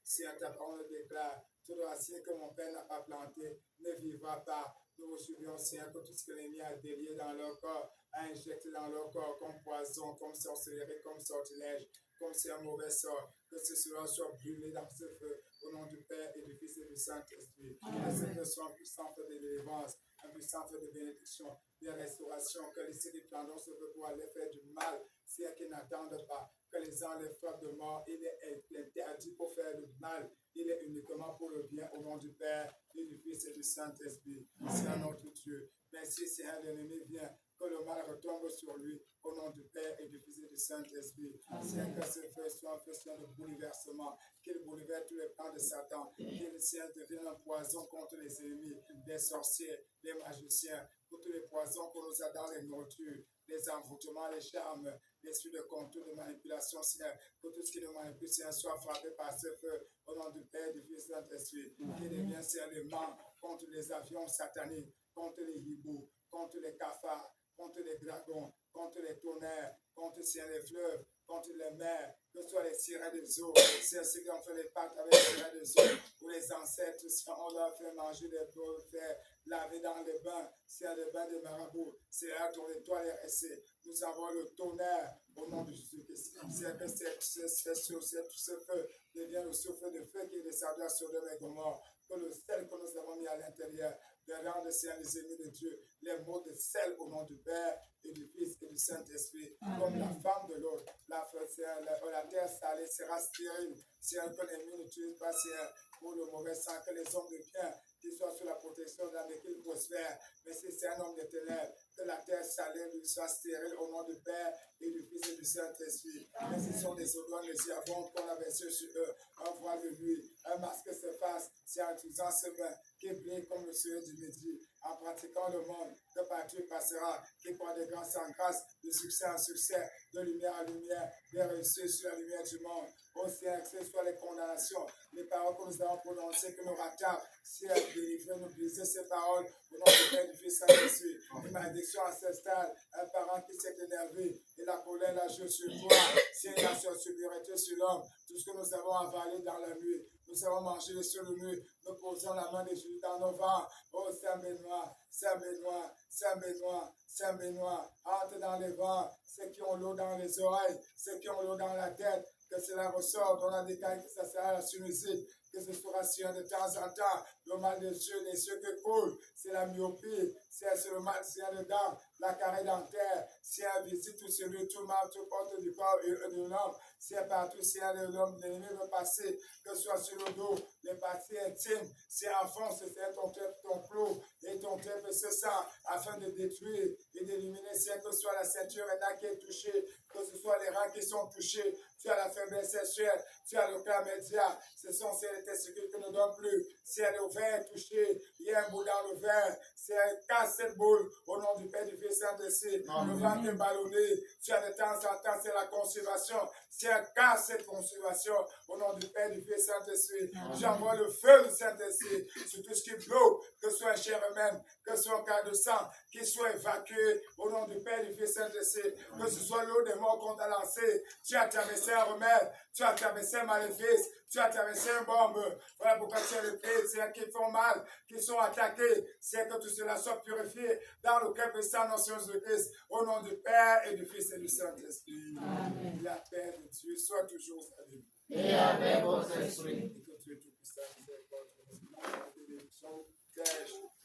Seigneur, ta parole déclare, tout racine que mon Père n'a pas planté ne vivra pas. Nous vous souvenons, Seigneur, que tout ce que l'ennemi a délié dans leur corps, a injecté dans leur corps comme poison, comme sorcellerie, comme sortilège, comme c'est un mauvais sort, que ce soit brûlé dans ce feu, au nom du Père et du Fils et du Saint-Esprit. Que ce feu soit un puissant feu de délivrance, un puissant feu de bénédiction, de restauration, que les ceux qui prendront ce feu pour aller faire du mal, ceux qui n'attendent pas, que les enlève frappent de mort, il est interdit pour faire du mal, il est uniquement pour le bien, au nom du Père et du Fils et du Saint-Esprit. C'est notre Dieu. Merci, Seigneur, l'ennemi vient, que le mal retombe sur lui, au nom du Père et du Fils et du Saint-Esprit. Seigneur, que ce feu soit un feu de bouleversement, qu'il bouleverse tous les plans de Satan, qu'il Seigneur devienne un poison contre les ennemis, les sorciers, les magiciens, pour tous les poisons qu'on nous a dans les nourritures, les envoûtements, les charmes, l'esprit de contour, de manipulation, Seigneur, que tout ce qui nous manipule, Seigneur, soit frappé par ce feu, au nom du Père, du Fils et du Saint-Esprit, qui devient, Seigneur, le mal contre les avions sataniques, contre les hiboux, contre les cafards, contre les dragons, contre les tonnerres, contre les fleuves, contre les mers, que ce soit les sirènes des eaux, c'est ceux qui ont fait les pactes avec les sirènes des eaux, ou les ancêtres, on leur fait manger des boules, faire laver dans les bains, c'est le bain des marabouts, c'est là ton étoile est restée. Nous avons le tonnerre au nom de Jésus-Christ. C'est que ce feu devient le souffle de feu qui est descendu à Sodome et Gomorrhe, que le sel que nous avons mis à l'intérieur, de rendre les ennemis de Dieu, les mots de sel au nom du Père et du Fils et du Saint-Esprit, comme la femme de l'autre, la terre salée sera stérile, si un peu l'ennemi n'utilise pas pour le mauvais sang, que les hommes de bien qui soient sous la protection d'un qu'il prospère, mais si c'est un homme de ténèbres, que la terre salée lui soit stérile au nom du Père et du Fils et du Saint-Esprit. Mais ce sont des odeurs nauséabondes qu'on a versées sur eux, un voile de nuit, un masque se fasse, c'est en utilisant ce bain qui brille comme le soleil du midi, en pratiquant le monde, que partout passera, qui prend de grâce en grâce, de succès en succès, de lumière en lumière, de réussir sur la lumière du monde. Au Seigneur, que ce soit les condamnations, les paroles que nous avons prononcées, que nous rattrapent, si elle délivre, nous briser ces paroles, au nom du Père, du Fils et du Saint-Esprit. Une malédiction ancestrale, un parent qui s'est énervé, et la colère la joue sur toi, si elle a sur supériorité sur l'homme, tout ce que nous avons avalé dans la nuit, nous avons mangé sur le mur, nous posons la main de Jésus dans nos ventres. Oh Saint-Benoît, Saint-Benoît, Saint-Benoît, Saint-Benoît, entre dans les vents, ceux qui ont l'eau dans les oreilles, ceux qui ont l'eau dans la tête, que cela ressort, on a des cas que ça sera la suicide, que ce sera sur de temps en temps, le mal des yeux qui coulent, c'est la myopie, c'est le mal, c'est dedans, la carré dentaire, c'est un visite tout celui, tout mal, tout porte du corps et de l'homme, c'est partout, c'est l'homme, l'ennemi veut passer, que ce soit sur le dos, les parties intimes, c'est en fond, c'est ton plot et ton tête, c'est ça, afin de détruire et d'éliminer, c'est que ce soit la ceinture qui est touchée, que ce soit les reins qui sont touchés, tu as la faiblesse sexuelle, tu as le chlamydia, ce sont ces testicules que ne donnent plus, si elle est au verre touché, il y a un bout dans le verre, c'est un casse cette boule, au nom du Père, du Fils et du Saint-Esprit, le ventre est ballonné, tu as de temps en temps, c'est la conservation, c'est un casse cette conservation, au nom du Père, du Fils et du Saint-Esprit, j'envoie le feu du Saint-Esprit sur tout ce qui bloque, que ce soit un chair humaine, que ce soit un cas de sang, qu'il soit évacué, au nom du Père, du Fils et du Saint-Esprit, que ce soit l'eau des morts qu'on t'a lancé, tu as traversé un remède, tu as traversé un maléfice, tu as traversé un bombe. Voilà pourquoi tu as le Christ, c'est qui font mal, qui sont attaqués, c'est que tout cela soit purifié dans le cœur puissant dans de Christ, au nom du Père et du Fils et du Saint-Esprit. La paix de Dieu soit toujours avec vous. Et avec votre esprit. Et que Dieu tout-puissant nous accorde la bénédiction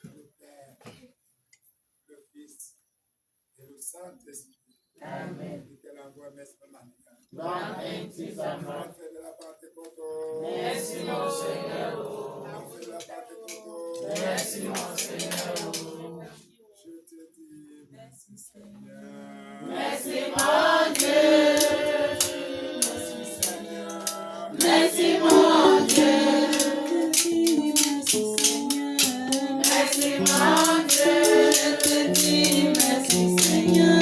du Père, le Fils et le Saint-Esprit. Amen. Et que l'envoi messe manière. Dans intimement. On fait de la Pentecôte. Merci mon Seigneur. On fait de la Pentecôte. Merci mon Seigneur. Je te dis merci Seigneur. Merci mon Dieu. Merci Seigneur. Merci mon Dieu. Merci mon Dieu. Je te dis merci Seigneur.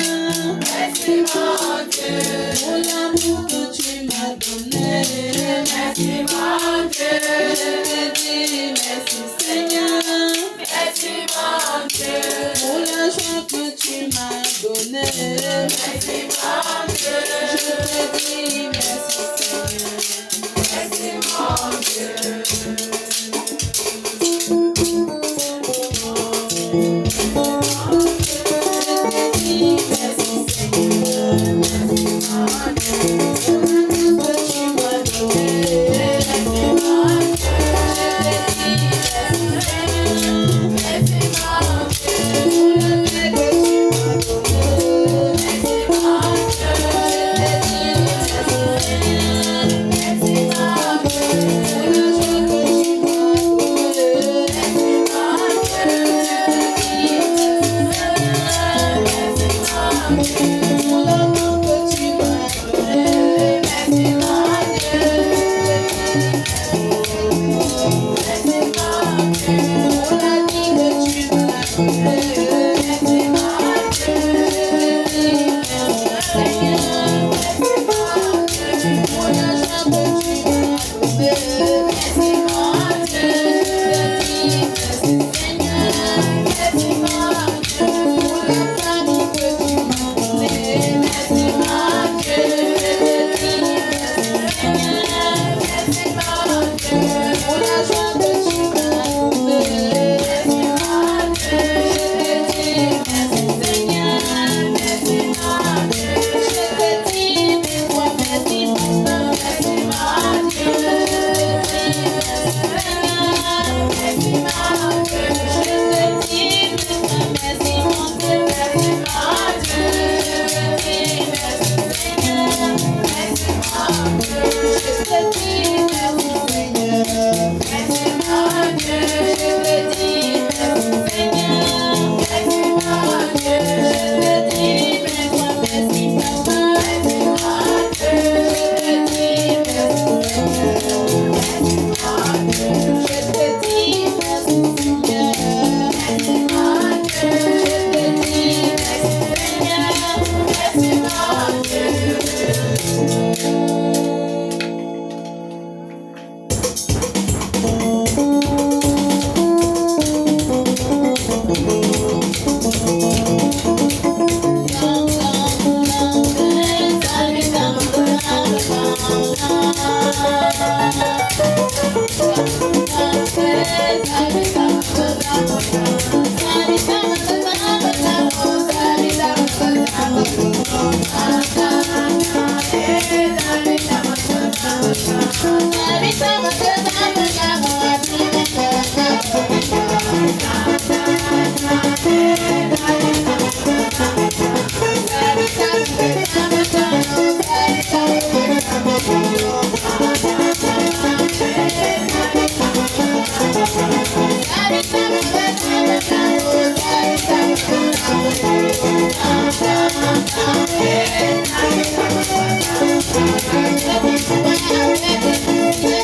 Merci mon Dieu. Pour l'amour que tu m'as donné. Merci mon Dieu. Je te dis merci Seigneur. Merci mon Dieu. Pour la joie que tu m'as donnée. Merci mon Dieu. Je te dis merci Seigneur. Merci mon Dieu.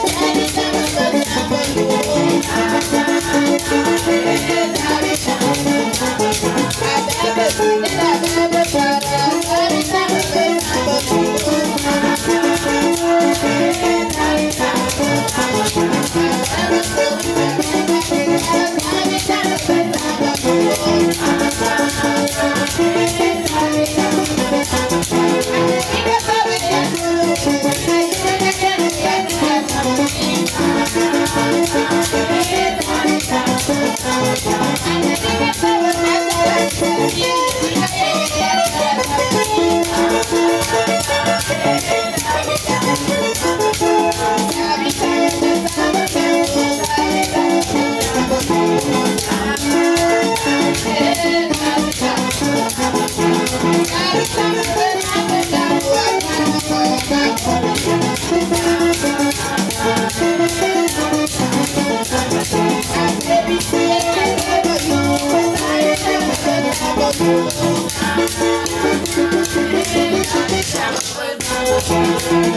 Thank you. Thank you.